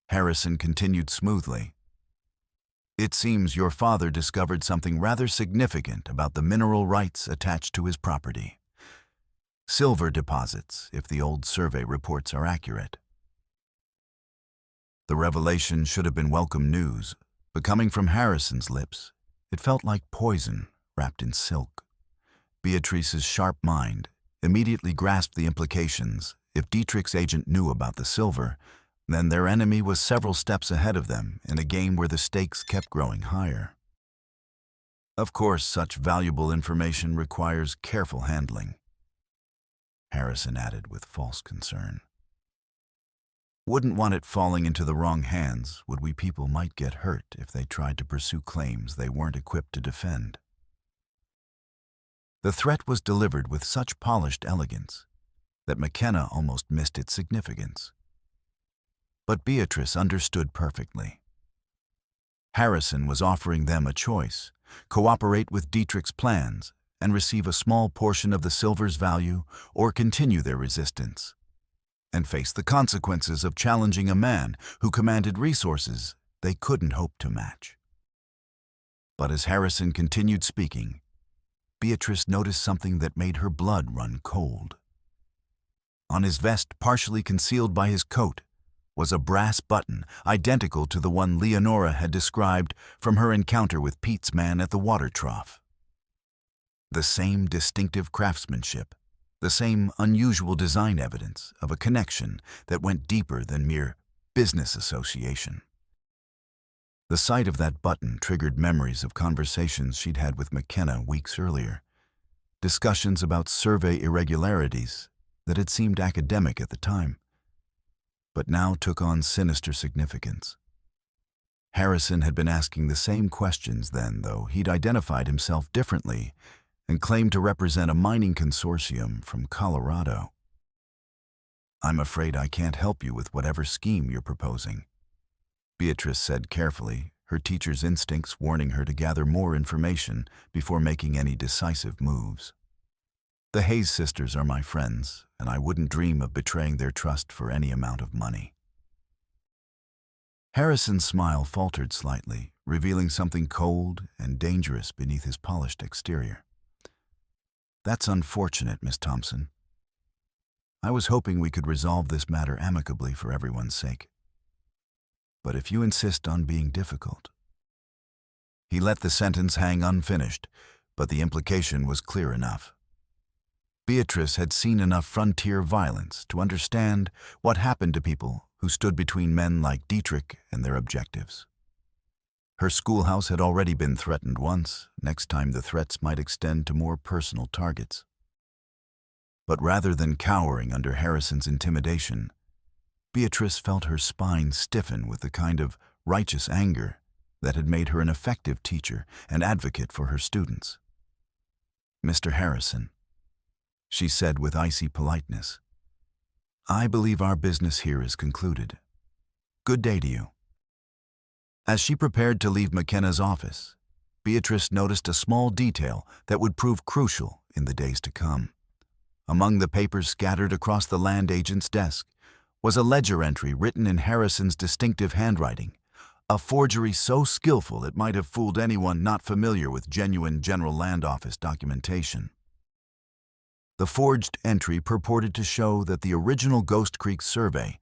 Harrison continued smoothly. It seems your father discovered something rather significant about the mineral rights attached to his property. Silver deposits, if the old survey reports are accurate. The revelation should have been welcome news, but coming from Harrison's lips, it felt like poison wrapped in silk. Beatrice's sharp mind immediately grasped the implications. If Dietrich's agent knew about the silver, then their enemy was several steps ahead of them in a game where the stakes kept growing higher. Of course, such valuable information requires careful handling, Harrison added with false concern. Wouldn't want it falling into the wrong hands. Would we people might get hurt if they tried to pursue claims they weren't equipped to defend. The threat was delivered with such polished elegance that McKenna almost missed its significance. But Beatrice understood perfectly. Harrison was offering them a choice: cooperate with Dietrich's plans and receive a small portion of the silver's value, or continue their resistance and face the consequences of challenging a man who commanded resources they couldn't hope to match. But as Harrison continued speaking, Beatrice noticed something that made her blood run cold. On his vest, partially concealed by his coat, was a brass button identical to the one Leonora had described from her encounter with Pete's man at the water trough. The same distinctive craftsmanship, the same unusual design evidence of a connection that went deeper than mere business association. The sight of that button triggered memories of conversations she'd had with McKenna weeks earlier, discussions about survey irregularities that had seemed academic at the time, but now took on sinister significance. Harrison had been asking the same questions then, though he'd identified himself differently and claimed to represent a mining consortium from Colorado. "I'm afraid I can't help you with whatever scheme you're proposing," Beatrice said carefully, her teacher's instincts warning her to gather more information before making any decisive moves. "The Hayes sisters are my friends, and I wouldn't dream of betraying their trust for any amount of money." Harrison's smile faltered slightly, revealing something cold and dangerous beneath his polished exterior. "That's unfortunate, Miss Thompson. I was hoping we could resolve this matter amicably for everyone's sake. But if you insist on being difficult..." He let the sentence hang unfinished, but the implication was clear enough. Beatrice had seen enough frontier violence to understand what happened to people who stood between men like Dietrich and their objectives. Her schoolhouse had already been threatened once. Next time the threats might extend to more personal targets. But rather than cowering under Harrison's intimidation, Beatrice felt her spine stiffen with the kind of righteous anger that had made her an effective teacher and advocate for her students. "Mr. Harrison," she said with icy politeness, "I believe our business here is concluded. Good day to you." As she prepared to leave McKenna's office, Beatrice noticed a small detail that would prove crucial in the days to come. Among the papers scattered across the land agent's desk was a ledger entry written in Harrison's distinctive handwriting, a forgery so skillful it might have fooled anyone not familiar with genuine General Land Office documentation. The forged entry purported to show that the original Ghost Creek survey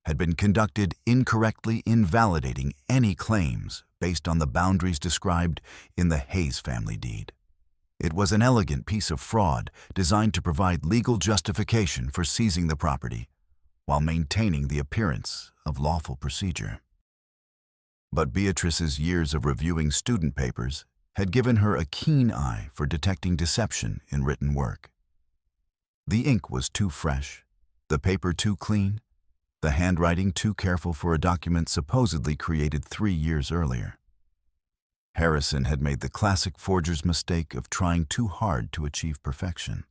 had been conducted incorrectly, invalidating any claims based on the boundaries described in the Hayes family deed. It was an elegant piece of fraud designed to provide legal justification for seizing the property while maintaining the appearance of lawful procedure. But Beatrice's years of reviewing student papers had given her a keen eye for detecting deception in written work. The ink was too fresh, the paper too clean, the handwriting too careful for a document supposedly created 3 years earlier. Harrison had made the classic forger's mistake of trying too hard to achieve perfection.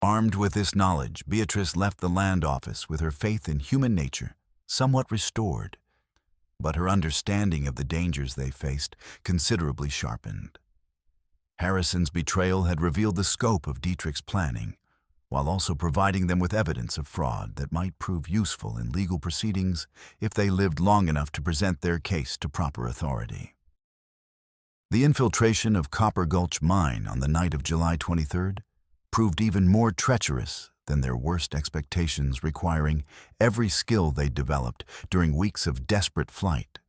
Armed with this knowledge, Beatrice left the land office with her faith in human nature somewhat restored. but her understanding of the dangers they faced considerably sharpened. Harrison's betrayal had revealed the scope of Dietrich's planning, while also providing them with evidence of fraud that might prove useful in legal proceedings if they lived long enough to present their case to proper authority. The infiltration of Copper Gulch Mine on the night of July 23rd proved even more treacherous than their worst expectations, requiring every skill they developed during weeks of desperate flight,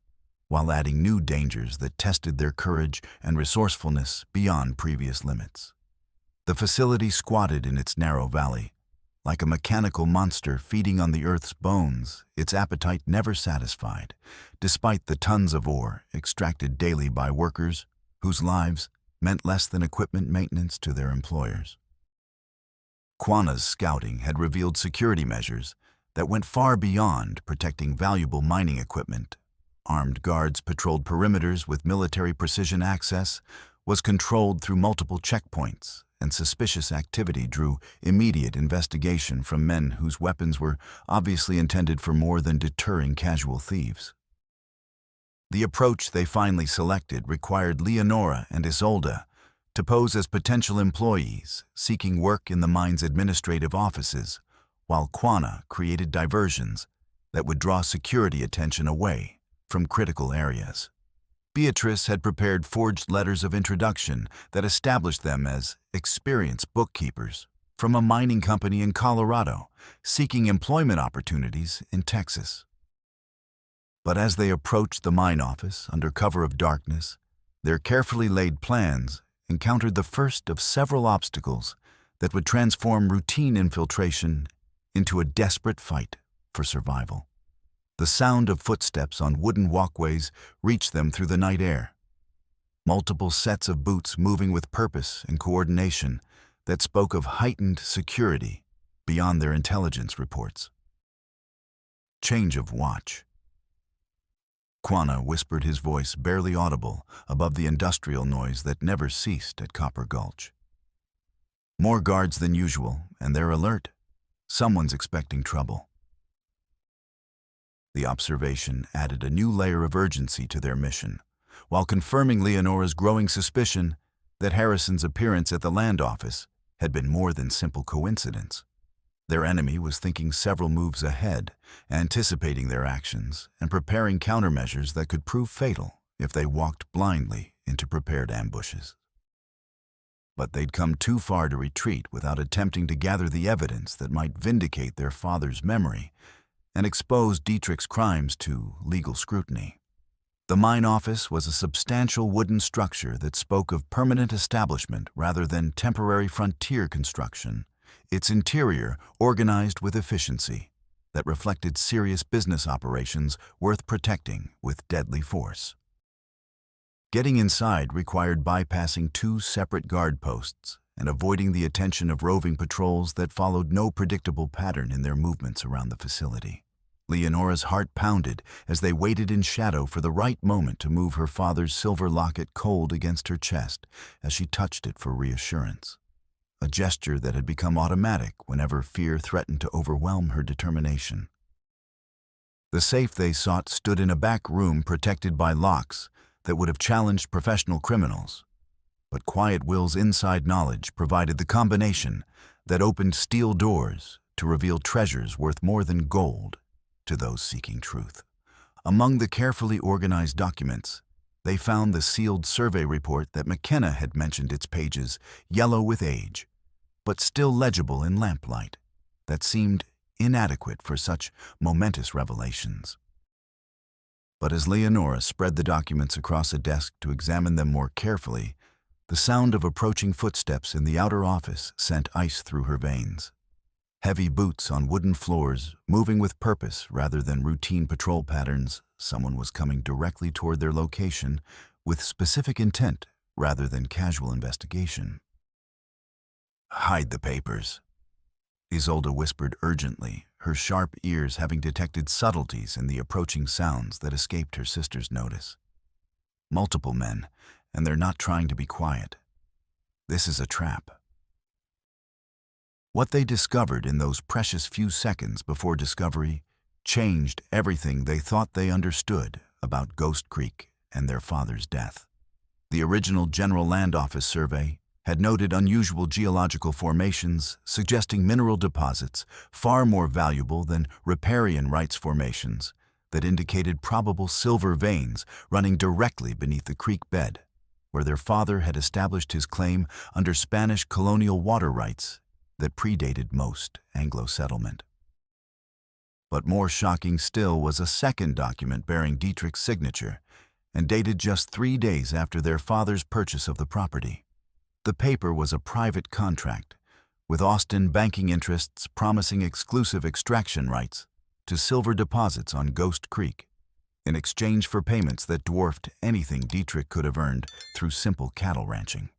while adding new dangers that tested their courage and resourcefulness beyond previous limits. The facility squatted in its narrow valley, like a mechanical monster feeding on the Earth's bones, its appetite never satisfied, despite the tons of ore extracted daily by workers whose lives meant less than equipment maintenance to their employers. Quanah's scouting had revealed security measures that went far beyond protecting valuable mining equipment. Armed guards patrolled perimeters with military precision. Access was controlled through multiple checkpoints, and suspicious activity drew immediate investigation from men whose weapons were obviously intended for more than deterring casual thieves. The approach they finally selected required Leonora and Isolde to pose as potential employees seeking work in the mine's administrative offices, while Quanah created diversions that would draw security attention away from critical areas. Beatrice had prepared forged letters of introduction that established them as experienced bookkeepers from a mining company in Colorado, seeking employment opportunities in Texas. But as they approached the mine office under cover of darkness, their carefully laid plans encountered the first of several obstacles that would transform routine infiltration into a desperate fight for survival. The sound of footsteps on wooden walkways reached them through the night air. Multiple sets of boots moving with purpose and coordination that spoke of heightened security beyond their intelligence reports. Change of watch. Quanah whispered, his voice barely audible above the industrial noise that never ceased at Copper Gulch. More guards than usual, and they're alert. Someone's expecting trouble. The observation added a new layer of urgency to their mission, while confirming Leonora's growing suspicion that Harrison's appearance at the land office had been more than simple coincidence. Their enemy was thinking several moves ahead, anticipating their actions and preparing countermeasures that could prove fatal if they walked blindly into prepared ambushes. But they'd come too far to retreat without attempting to gather the evidence that might vindicate their father's memory and expose Dietrich's crimes to legal scrutiny. The mine office was a substantial wooden structure that spoke of permanent establishment rather than temporary frontier construction, its interior organized with efficiency that reflected serious business operations worth protecting with deadly force. Getting inside required bypassing two separate guard posts and avoiding the attention of roving patrols that followed no predictable pattern in their movements around the facility. Leonora's heart pounded as they waited in shadow for the right moment to move her father's silver locket cold against her chest as she touched it for reassurance, a gesture that had become automatic whenever fear threatened to overwhelm her determination. The safe they sought stood in a back room protected by locks that would have challenged professional criminals, but Quiet Will's inside knowledge provided the combination that opened steel doors to reveal treasures worth more than gold to those seeking truth. Among the carefully organized documents, they found the sealed survey report that McKenna had mentioned, its pages yellow with age, but still legible in lamplight, that seemed inadequate for such momentous revelations. But as Leonora spread the documents across a desk to examine them more carefully, the sound of approaching footsteps in the outer office sent ice through her veins. Heavy boots on wooden floors, moving with purpose rather than routine patrol patterns, someone was coming directly toward their location with specific intent rather than casual investigation. "Hide the papers," Isolde whispered urgently, her sharp ears having detected subtleties in the approaching sounds that escaped her sister's notice. "Multiple men, and they're not trying to be quiet. This is a trap." What they discovered in those precious few seconds before discovery changed everything they thought they understood about Ghost Creek and their father's death. The original General Land Office survey had noted unusual geological formations suggesting mineral deposits far more valuable than riparian rights formations that indicated probable silver veins running directly beneath the creek bed, where their father had established his claim under Spanish colonial water rights that predated most Anglo settlement. But more shocking still was a second document bearing Dietrich's signature and dated just 3 days after their father's purchase of the property. The paper was a private contract, with Austin banking interests promising exclusive extraction rights to silver deposits on Ghost Creek, in exchange for payments that dwarfed anything Dietrich could have earned through simple cattle ranching.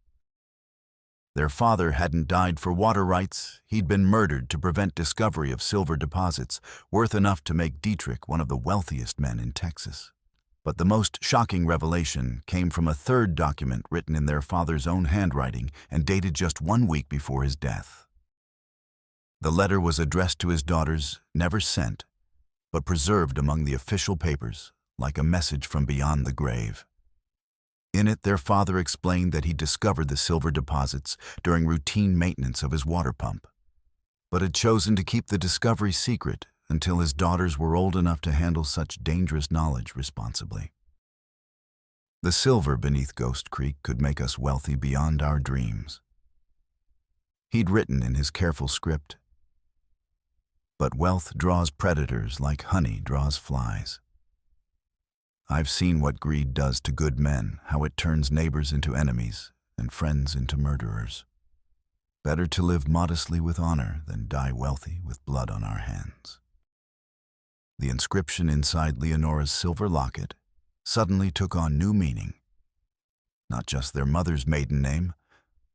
Their father hadn't died for water rights, he'd been murdered to prevent discovery of silver deposits worth enough to make Dietrich one of the wealthiest men in Texas. But the most shocking revelation came from a third document written in their father's own handwriting and dated just 1 week before his death. The letter was addressed to his daughters, never sent, but preserved among the official papers like a message from beyond the grave. In it, their father explained that he discovered the silver deposits during routine maintenance of his water pump, but had chosen to keep the discovery secret until his daughters were old enough to handle such dangerous knowledge responsibly. The silver beneath Ghost Creek could make us wealthy beyond our dreams. He'd written in his careful script, "But wealth draws predators like honey draws flies. I've seen what greed does to good men, how it turns neighbors into enemies and friends into murderers. Better to live modestly with honor than die wealthy with blood on our hands." The inscription inside Leonora's silver locket suddenly took on new meaning. Not just their mother's maiden name,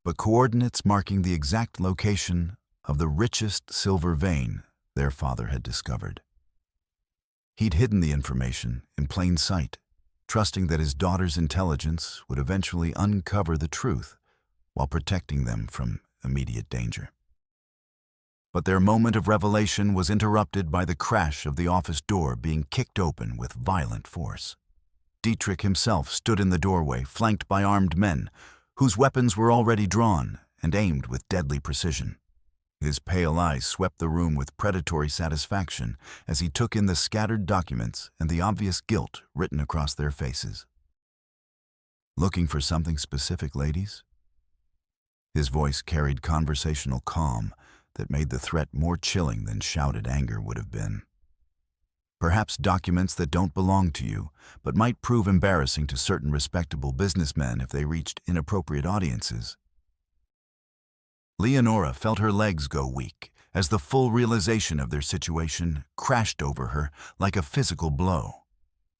but coordinates marking the exact location of the richest silver vein their father had discovered. He'd hidden the information in plain sight, trusting that his daughter's intelligence would eventually uncover the truth while protecting them from immediate danger. But their moment of revelation was interrupted by the crash of the office door being kicked open with violent force. Dietrich himself stood in the doorway, flanked by armed men, whose weapons were already drawn and aimed with deadly precision. His pale eyes swept the room with predatory satisfaction as he took in the scattered documents and the obvious guilt written across their faces. "Looking for something specific, ladies?" His voice carried conversational calm that made the threat more chilling than shouted anger would have been. "Perhaps documents that don't belong to you, but might prove embarrassing to certain respectable businessmen if they reached inappropriate audiences." Leonora felt her legs go weak as the full realization of their situation crashed over her like a physical blow.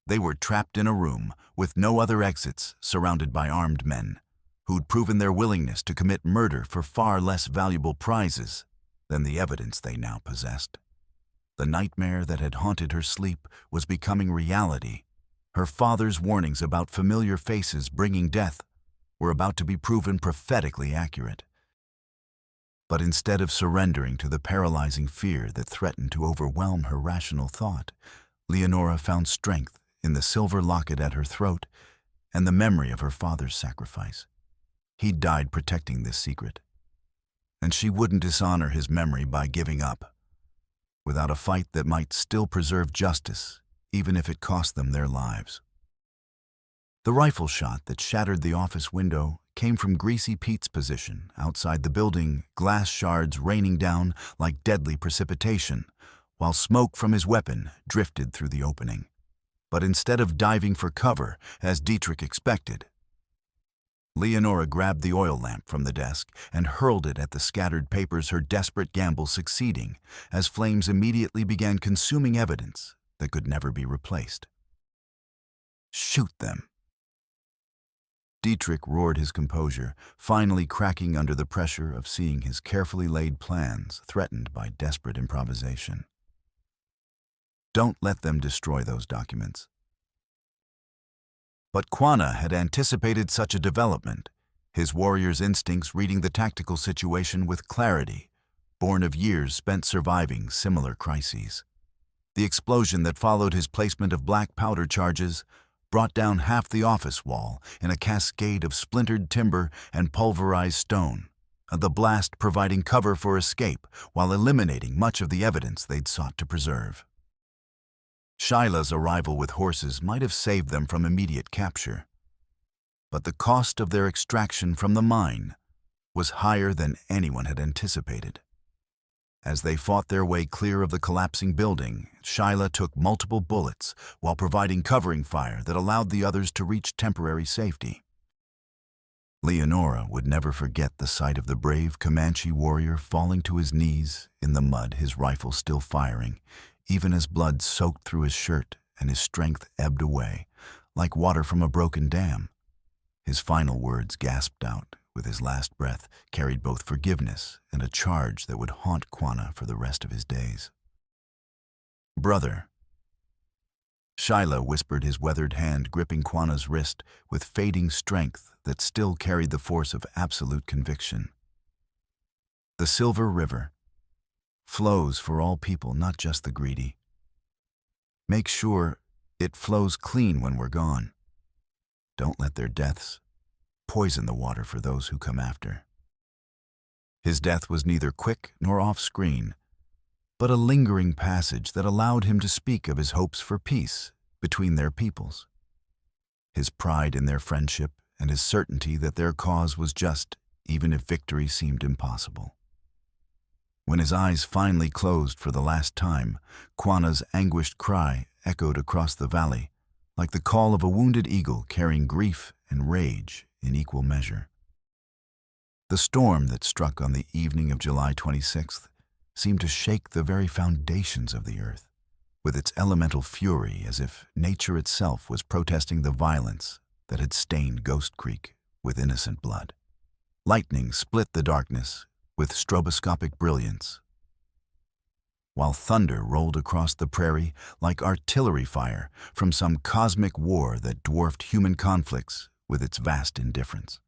They were trapped in a room with no other exits, surrounded by armed men who'd proven their willingness to commit murder for far less valuable prizes than the evidence they now possessed. The nightmare that had haunted her sleep was becoming reality. Her father's warnings about familiar faces bringing death were about to be proven prophetically accurate. But instead of surrendering to the paralyzing fear that threatened to overwhelm her rational thought, Leonora found strength in the silver locket at her throat and the memory of her father's sacrifice. He'd died protecting this secret, and she wouldn't dishonor his memory by giving up, without a fight that might still preserve justice, even if it cost them their lives. The rifle shot that shattered the office window came from Greasy Pete's position outside the building, glass shards raining down like deadly precipitation, while smoke from his weapon drifted through the opening. But instead of diving for cover, as Dietrich expected, Leonora grabbed the oil lamp from the desk and hurled it at the scattered papers, her desperate gamble succeeding, as flames immediately began consuming evidence that could never be replaced. "Shoot them!" Dietrich roared his composure, finally cracking under the pressure of seeing his carefully laid plans threatened by desperate improvisation. "Don't let them destroy those documents." But Quanah had anticipated such a development, his warrior's instincts reading the tactical situation with clarity, born of years spent surviving similar crises. The explosion that followed his placement of black powder charges brought down half the office wall in a cascade of splintered timber and pulverized stone, the blast providing cover for escape while eliminating much of the evidence they'd sought to preserve. Shyla's arrival with horses might have saved them from immediate capture, but the cost of their extraction from the mine was higher than anyone had anticipated. As they fought their way clear of the collapsing building, Shyla took multiple bullets while providing covering fire that allowed the others to reach temporary safety. Leonora would never forget the sight of the brave Comanche warrior falling to his knees in the mud, his rifle still firing, even as blood soaked through his shirt and his strength ebbed away, like water from a broken dam. His final words, gasped out with his last breath, carried both forgiveness and a charge that would haunt Quanah for the rest of his days. "Brother." Shyla whispered, his weathered hand gripping Quanah's wrist with fading strength that still carried the force of absolute conviction. "The Silver River flows for all people, not just the greedy. Make sure it flows clean when we're gone. Don't let their deaths poison the water for those who come after." His death was neither quick nor off-screen, but a lingering passage that allowed him to speak of his hopes for peace between their peoples, his pride in their friendship, and his certainty that their cause was just, even if victory seemed impossible. When his eyes finally closed for the last time, Quanah's anguished cry echoed across the valley, like the call of a wounded eagle carrying grief and rage in equal measure. The storm that struck on the evening of July 26th seemed to shake the very foundations of the earth, with its elemental fury, as if nature itself was protesting the violence that had stained Ghost Creek with innocent blood. Lightning split the darkness with stroboscopic brilliance, while thunder rolled across the prairie like artillery fire from some cosmic war that dwarfed human conflicts with its vast indifference.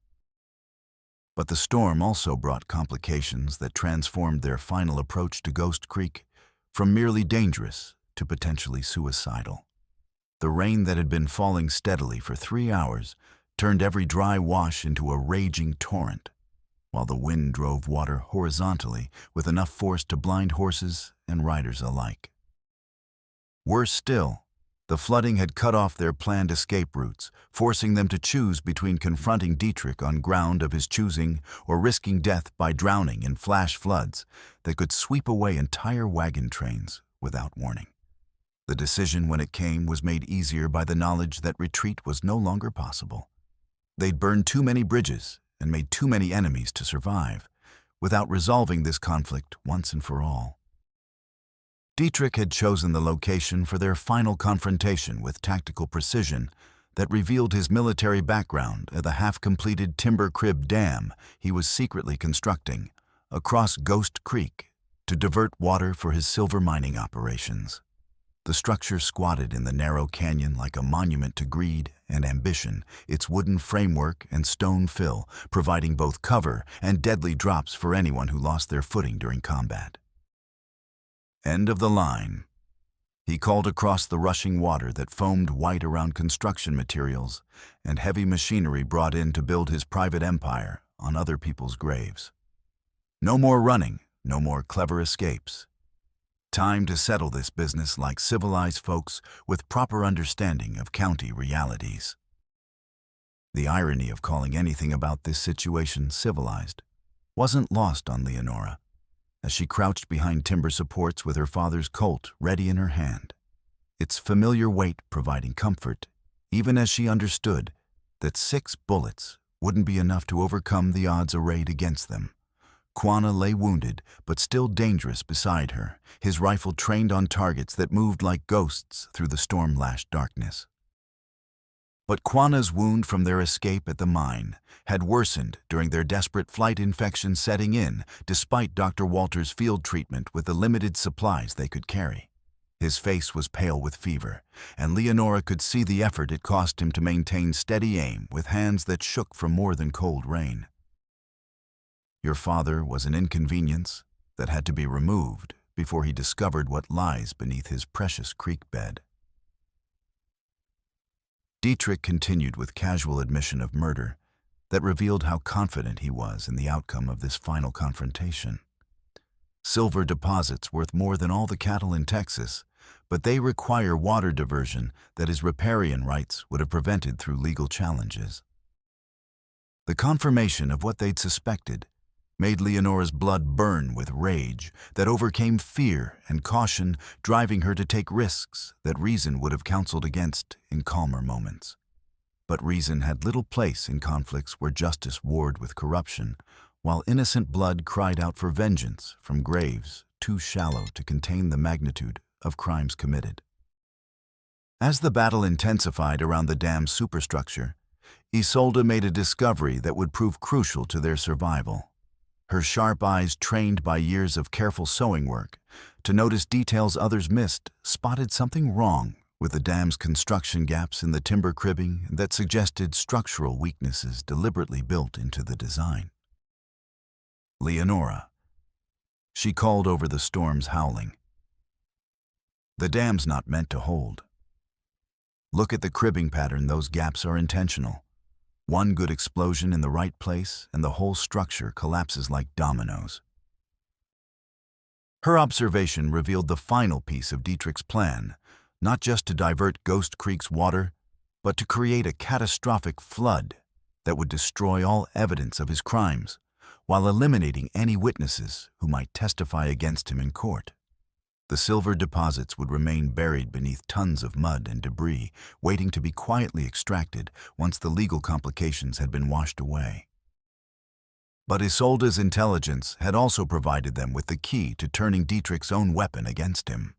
But the storm also brought complications that transformed their final approach to Ghost Creek from merely dangerous to potentially suicidal. The rain that had been falling steadily for 3 hours turned every dry wash into a raging torrent, while the wind drove water horizontally with enough force to blind horses and riders alike. Worse still, the flooding had cut off their planned escape routes, forcing them to choose between confronting Dietrich on ground of his choosing or risking death by drowning in flash floods that could sweep away entire wagon trains without warning. The decision, when it came, was made easier by the knowledge that retreat was no longer possible. They'd burned too many bridges and made too many enemies to survive, without resolving this conflict once and for all. Dietrich had chosen the location for their final confrontation with tactical precision that revealed his military background at the half-completed timber crib dam he was secretly constructing across Ghost Creek to divert water for his silver mining operations. The structure squatted in the narrow canyon like a monument to greed and ambition, its wooden framework and stone fill providing both cover and deadly drops for anyone who lost their footing during combat. "End of the line," he called across the rushing water that foamed white around construction materials and heavy machinery brought in to build his private empire on other people's graves. "No more running, no more clever escapes. Time to settle this business like civilized folks with proper understanding of county realities." The irony of calling anything about this situation civilized wasn't lost on Leonora, as she crouched behind timber supports with her father's Colt ready in her hand, its familiar weight providing comfort, even as she understood that 6 bullets wouldn't be enough to overcome the odds arrayed against them. Quanah lay wounded, but still dangerous beside her, his rifle trained on targets that moved like ghosts through the storm-lashed darkness. But Quanah's wound from their escape at the mine had worsened during their desperate flight infection setting in, despite Dr. Walter's field treatment with the limited supplies they could carry. His face was pale with fever, and Leonora could see the effort it cost him to maintain steady aim with hands that shook from more than cold rain. "Your father was an inconvenience that had to be removed before he discovered what lies beneath his precious creek bed. Dietrich continued with casual admission of murder that revealed how confident he was in the outcome of this final confrontation. Silver deposits worth more than all the cattle in Texas, but they require water diversion that his riparian rights would have prevented through legal challenges. The confirmation of what they'd suspected made Leonora's blood burn with rage that overcame fear and caution, driving her to take risks that reason would have counseled against in calmer moments. But reason had little place in conflicts where justice warred with corruption, while innocent blood cried out for vengeance from graves too shallow to contain the magnitude of crimes committed. As the battle intensified around the dam's superstructure, Isolde made a discovery that would prove crucial to their survival. Her sharp eyes, trained by years of careful sewing work to notice details others missed, spotted something wrong with the dam's construction gaps in the timber cribbing that suggested structural weaknesses deliberately built into the design. "Leonora," she called over the storm's howling. "The dam's not meant to hold. Look at the cribbing pattern. Those gaps are intentional. One good explosion in the right place and the whole structure collapses like dominoes." Her observation revealed the final piece of Dietrich's plan, not just to divert Ghost Creek's water, but to create a catastrophic flood that would destroy all evidence of his crimes, while eliminating any witnesses who might testify against him in court. The silver deposits would remain buried beneath tons of mud and debris, waiting to be quietly extracted once the legal complications had been washed away. But Isolde's intelligence had also provided them with the key to turning Dietrich's own weapon against him.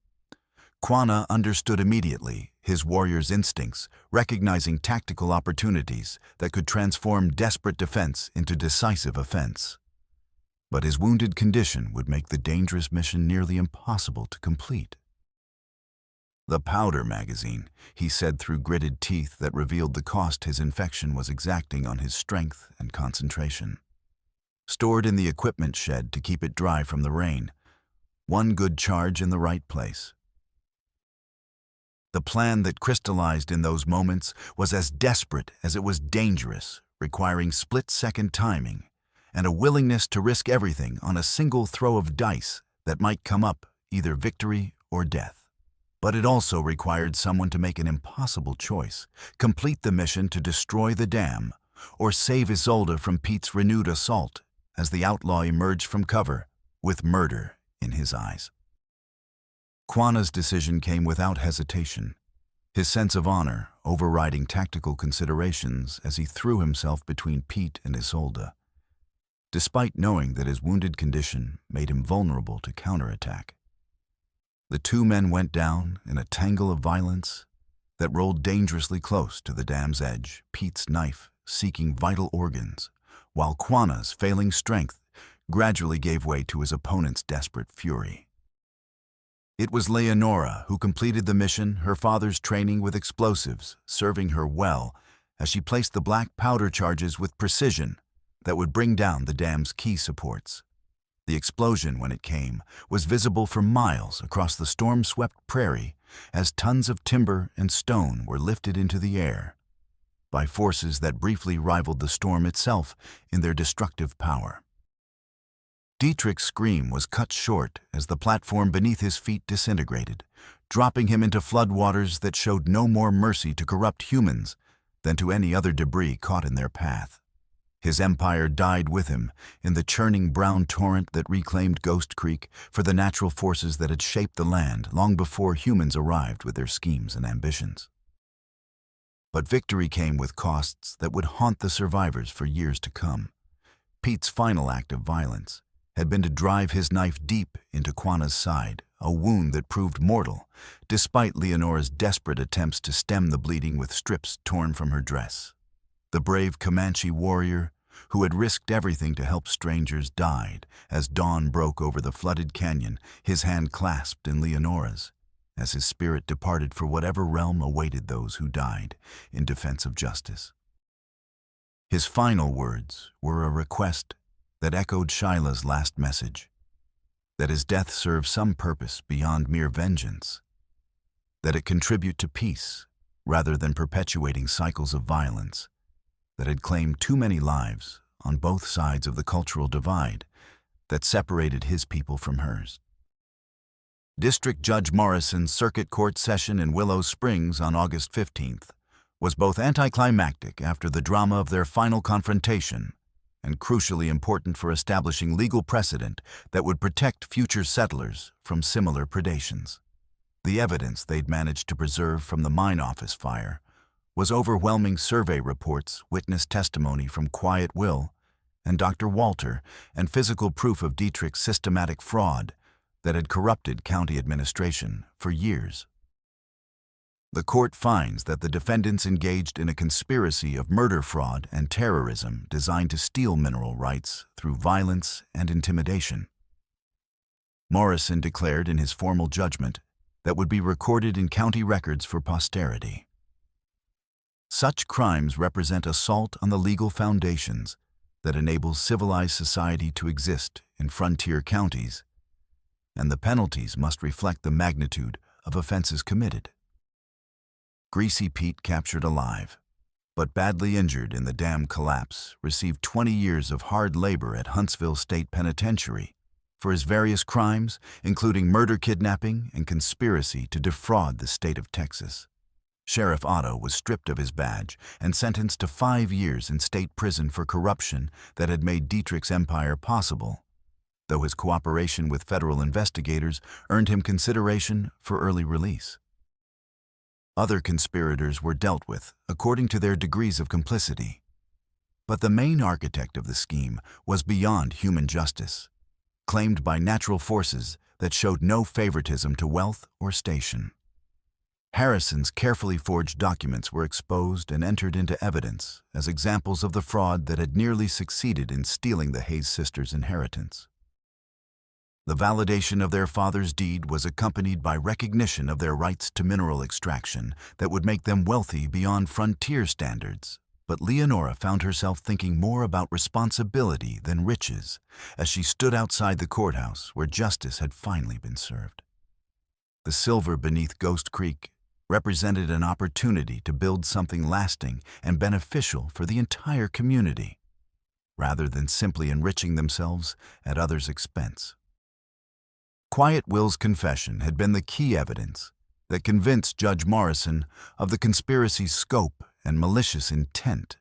Quanah understood immediately his warrior's instincts, recognizing tactical opportunities that could transform desperate defense into decisive offense. But his wounded condition would make the dangerous mission nearly impossible to complete. "The powder magazine," he said through gritted teeth that revealed the cost his infection was exacting on his strength and concentration. "Stored in the equipment shed to keep it dry from the rain. One good charge in the right place." The plan that crystallized in those moments was as desperate as it was dangerous, requiring split-second timing and a willingness to risk everything on a single throw of dice that might come up either victory or death. But it also required someone to make an impossible choice: complete the mission to destroy the dam, or save Isolde from Pete's renewed assault as the outlaw emerged from cover with murder in his eyes. Quanah's decision came without hesitation, his sense of honor overriding tactical considerations as he threw himself between Pete and Isolde, despite knowing that his wounded condition made him vulnerable to counterattack. The two men went down in a tangle of violence that rolled dangerously close to the dam's edge, Pete's knife seeking vital organs, while Quanah's failing strength gradually gave way to his opponent's desperate fury. It was Leonora who completed the mission, her father's training with explosives serving her well as she placed the black powder charges with precision that would bring down the dam's key supports. The explosion, when it came, was visible for miles across the storm-swept prairie as tons of timber and stone were lifted into the air by forces that briefly rivaled the storm itself in their destructive power. Dietrich's scream was cut short as the platform beneath his feet disintegrated, dropping him into floodwaters that showed no more mercy to corrupt humans than to any other debris caught in their path. His empire died with him in the churning brown torrent that reclaimed Ghost Creek for the natural forces that had shaped the land long before humans arrived with their schemes and ambitions. But victory came with costs that would haunt the survivors for years to come. Pete's final act of violence had been to drive his knife deep into Quanah's side, a wound that proved mortal, despite Leonora's desperate attempts to stem the bleeding with strips torn from her dress. The brave Comanche warrior, who had risked everything to help strangers, died as dawn broke over the flooded canyon, his hand clasped in Leonora's, as his spirit departed for whatever realm awaited those who died in defense of justice. His final words were a request that echoed Shyla's last message. that his death serve some purpose beyond mere vengeance, that it contribute to peace rather than perpetuating cycles of violence that had claimed too many lives on both sides of the cultural divide that separated his people from hers. District Judge Morrison's circuit court session in Willow Springs on August 15th was both anticlimactic after the drama of their final confrontation and crucially important for establishing legal precedent that would protect future settlers from similar predations. The evidence they'd managed to preserve from the mine office fire was overwhelming survey reports, witness testimony from Quiet Will and Dr. Walter, and physical proof of Dietrich's systematic fraud that had corrupted county administration for years. The court finds that the defendants engaged in a conspiracy of murder fraud and terrorism designed to steal mineral rights through violence and intimidation. Morrison declared in his formal judgment that would be recorded in county records for posterity. Such crimes represent assault on the legal foundations that enable civilized society to exist in frontier counties, and the penalties must reflect the magnitude of offenses committed. Greasy Pete, captured alive, but badly injured in the dam collapse, received 20 years of hard labor at Huntsville State Penitentiary for his various crimes, including murder, kidnapping, and conspiracy to defraud the state of Texas. Sheriff Otto was stripped of his badge and sentenced to 5 years in state prison for corruption that had made Dietrich's empire possible, though his cooperation with federal investigators earned him consideration for early release. Other conspirators were dealt with according to their degrees of complicity, but the main architect of the scheme was beyond human justice, claimed by natural forces that showed no favoritism to wealth or station. Harrison's carefully forged documents were exposed and entered into evidence as examples of the fraud that had nearly succeeded in stealing the Hayes sisters' inheritance. The validation of their father's deed was accompanied by recognition of their rights to mineral extraction that would make them wealthy beyond frontier standards. But Leonora found herself thinking more about responsibility than riches as she stood outside the courthouse where justice had finally been served. The silver beneath Ghost Creek represented an opportunity to build something lasting and beneficial for the entire community, rather than simply enriching themselves at others' expense. Quiet Will's confession had been the key evidence that convinced Judge Morrison of the conspiracy's scope and malicious intent.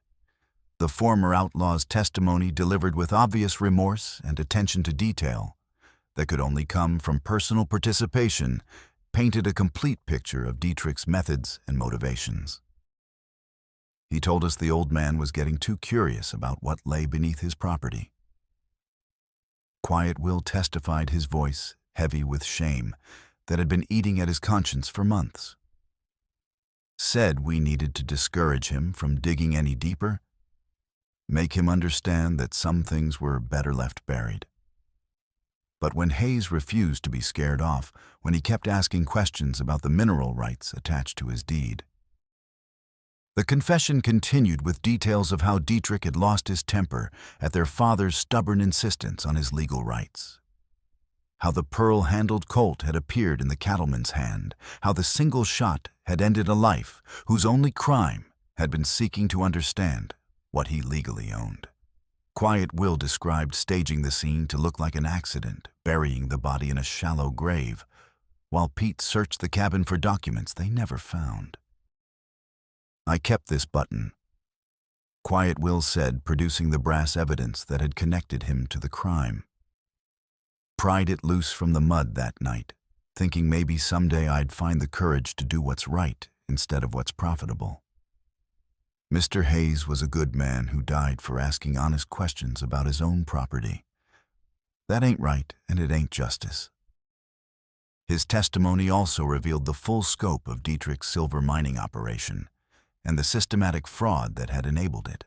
The former outlaw's testimony, delivered with obvious remorse and attention to detail that could only come from personal participation, painted a complete picture of Dietrich's methods and motivations. He told us the old man was getting too curious about what lay beneath his property. Quiet Will testified, his voice heavy with shame that had been eating at his conscience for months. Said we needed to discourage him from digging any deeper, make him understand that some things were better left buried. But when Hayes refused to be scared off, when he kept asking questions about the mineral rights attached to his deed. The confession continued with details of how Dietrich had lost his temper at their father's stubborn insistence on his legal rights. How the pearl-handled Colt had appeared in the cattleman's hand, how the single shot had ended a life whose only crime had been seeking to understand what he legally owned. Quiet Will described staging the scene to look like an accident, burying the body in a shallow grave, while Pete searched the cabin for documents they never found. I kept this button, Quiet Will said, producing the brass evidence that had connected him to the crime. Pried it loose from the mud that night, thinking maybe someday I'd find the courage to do what's right instead of what's profitable. Mr. Hayes was a good man who died for asking honest questions about his own property. That ain't right, and it ain't justice. His testimony also revealed the full scope of Dietrich's silver mining operation and the systematic fraud that had enabled it.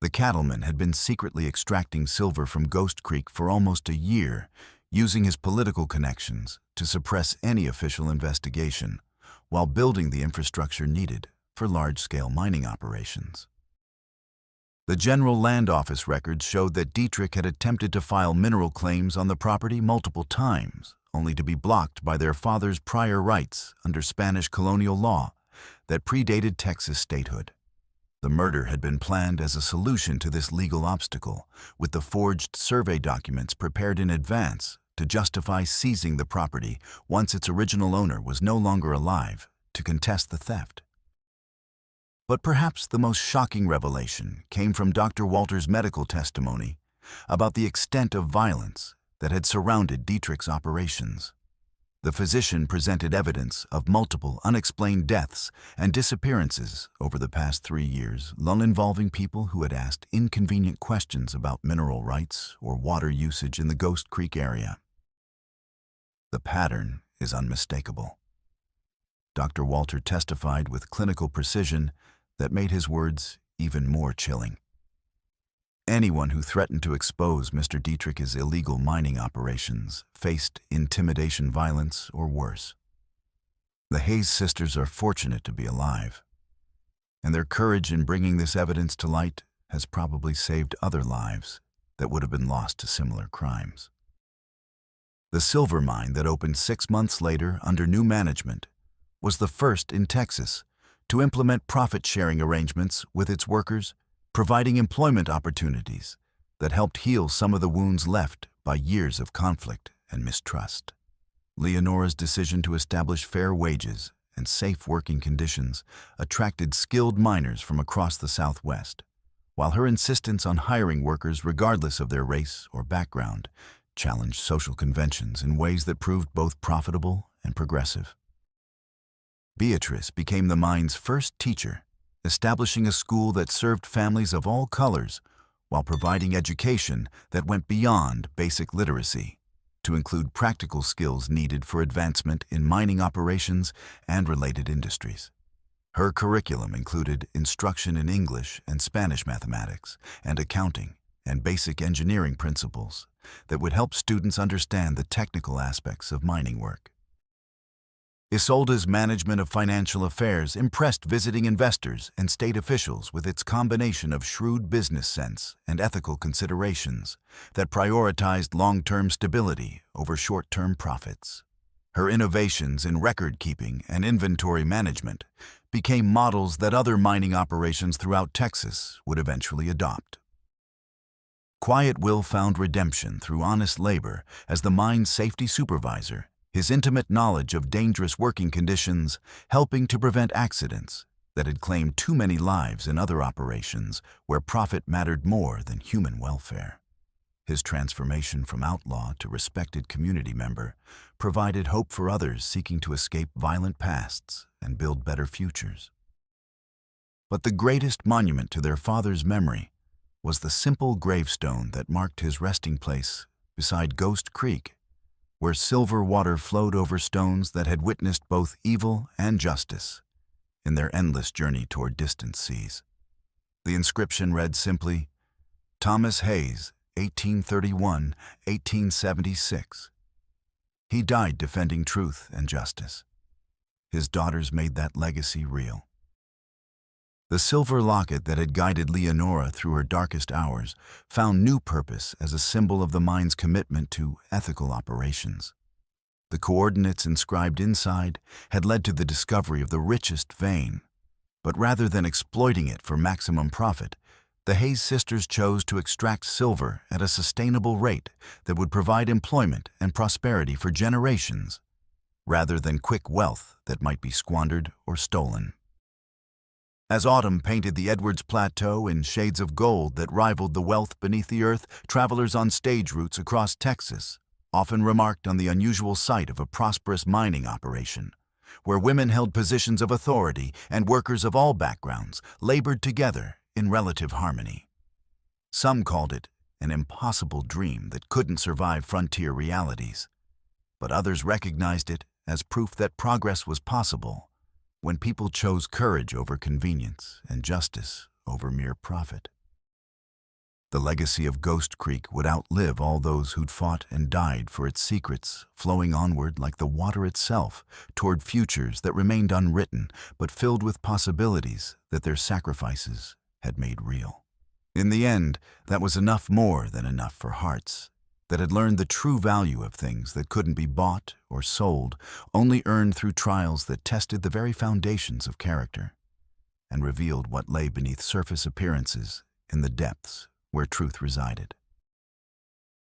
The cattleman had been secretly extracting silver from Ghost Creek for almost a year, using his political connections to suppress any official investigation, while building the infrastructure needed for large-scale mining operations. The General Land Office records showed that Dietrich had attempted to file mineral claims on the property multiple times, only to be blocked by their father's prior rights under Spanish colonial law that predated Texas statehood. The murder had been planned as a solution to this legal obstacle, with the forged survey documents prepared in advance to justify seizing the property once its original owner was no longer alive to contest the theft. But perhaps the most shocking revelation came from Dr. Walter's medical testimony about the extent of violence that had surrounded Dietrich's operations. The physician presented evidence of multiple unexplained deaths and disappearances over the past 3 years, none involving people who had asked inconvenient questions about mineral rights or water usage in the Ghost Creek area. The pattern is unmistakable. Dr. Walter testified with clinical precision that made his words even more chilling. Anyone who threatened to expose Mr. Dietrich's illegal mining operations faced intimidation, violence, or worse. The Hayes sisters are fortunate to be alive, and their courage in bringing this evidence to light has probably saved other lives that would have been lost to similar crimes. The silver mine that opened 6 months later under new management was the first in Texas to implement profit-sharing arrangements with its workers, providing employment opportunities that helped heal some of the wounds left by years of conflict and mistrust. Leonora's decision to establish fair wages and safe working conditions attracted skilled miners from across the Southwest, while her insistence on hiring workers regardless of their race or background challenged social conventions in ways that proved both profitable and progressive. Beatrice became the mine's first teacher, establishing a school that served families of all colors while providing education that went beyond basic literacy to include practical skills needed for advancement in mining operations and related industries. Her curriculum included instruction in English and Spanish mathematics and accounting and basic engineering principles that would help students understand the technical aspects of mining work. Isolda's management of financial affairs impressed visiting investors and state officials with its combination of shrewd business sense and ethical considerations that prioritized long-term stability over short-term profits. Her innovations in record-keeping and inventory management became models that other mining operations throughout Texas would eventually adopt. Quiet Will found redemption through honest labor as the mine's safety supervisor, his intimate knowledge of dangerous working conditions helping to prevent accidents that had claimed too many lives in other operations where profit mattered more than human welfare. His transformation from outlaw to respected community member provided hope for others seeking to escape violent pasts and build better futures. But the greatest monument to their father's memory was the simple gravestone that marked his resting place beside Ghost Creek, where silver water flowed over stones that had witnessed both evil and justice in their endless journey toward distant seas. The inscription read simply, Thomas Hayes, 1831-1876. He died defending truth and justice. His daughters made that legacy real. The silver locket that had guided Leonora through her darkest hours found new purpose as a symbol of the mine's commitment to ethical operations. The coordinates inscribed inside had led to the discovery of the richest vein, but rather than exploiting it for maximum profit, the Hayes sisters chose to extract silver at a sustainable rate that would provide employment and prosperity for generations, rather than quick wealth that might be squandered or stolen. As autumn painted the Edwards Plateau in shades of gold that rivaled the wealth beneath the earth, travelers on stage routes across Texas often remarked on the unusual sight of a prosperous mining operation, where women held positions of authority and workers of all backgrounds labored together in relative harmony. Some called it an impossible dream that couldn't survive frontier realities, but others recognized it as proof that progress was possible when people chose courage over convenience and justice over mere profit. The legacy of Ghost Creek would outlive all those who'd fought and died for its secrets, flowing onward like the water itself toward futures that remained unwritten but filled with possibilities that their sacrifices had made real. In the end, that was enough, more than enough, for hearts that had learned the true value of things that couldn't be bought or sold, only earned through trials that tested the very foundations of character and revealed what lay beneath surface appearances in the depths where truth resided.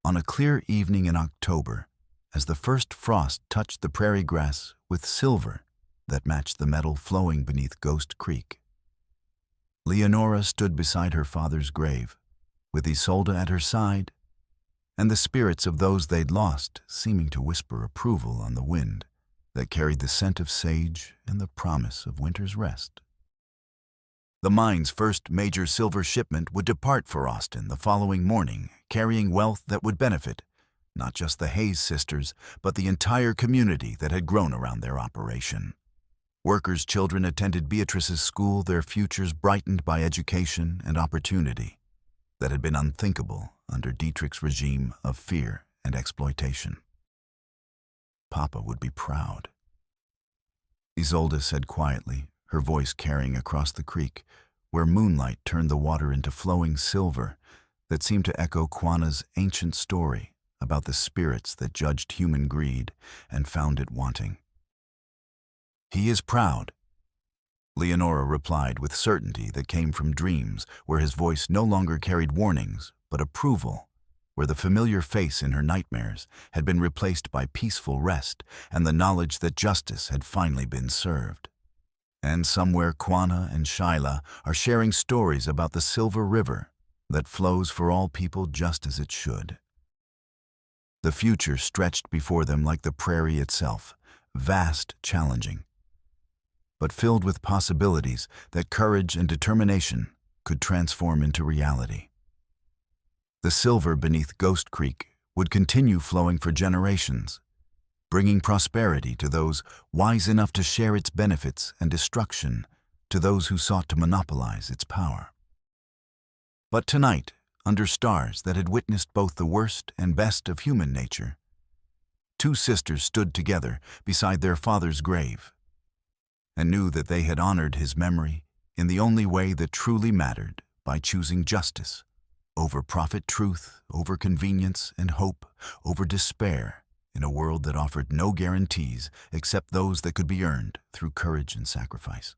On a clear evening in October, as the first frost touched the prairie grass with silver that matched the metal flowing beneath Ghost Creek, Leonora stood beside her father's grave, with Isolde at her side, and the spirits of those they'd lost seeming to whisper approval on the wind that carried the scent of sage and the promise of winter's rest. The mine's first major silver shipment would depart for Austin the following morning, carrying wealth that would benefit not just the Hayes sisters, but the entire community that had grown around their operation. Workers' children attended Beatrice's school, their futures brightened by education and opportunity that had been unthinkable under Dietrich's regime of fear and exploitation. Papa would be proud. Isolde said quietly, her voice carrying across the creek, where moonlight turned the water into flowing silver that seemed to echo Quanah's ancient story about the spirits that judged human greed and found it wanting. "He is proud," Leonora replied with certainty that came from dreams where his voice no longer carried warnings, but approval, where the familiar face in her nightmares had been replaced by peaceful rest and the knowledge that justice had finally been served. And somewhere Quanah and Shyla are sharing stories about the Silver River that flows for all people just as it should. The future stretched before them like the prairie itself, vast, challenging, but filled with possibilities that courage and determination could transform into reality. The silver beneath Ghost Creek would continue flowing for generations, bringing prosperity to those wise enough to share its benefits and destruction to those who sought to monopolize its power. But tonight, under stars that had witnessed both the worst and best of human nature, two sisters stood together beside their father's grave and knew that they had honored his memory in the only way that truly mattered, by choosing justice over profit, truth over convenience, and hope over despair, in a world that offered no guarantees except those that could be earned through courage and sacrifice.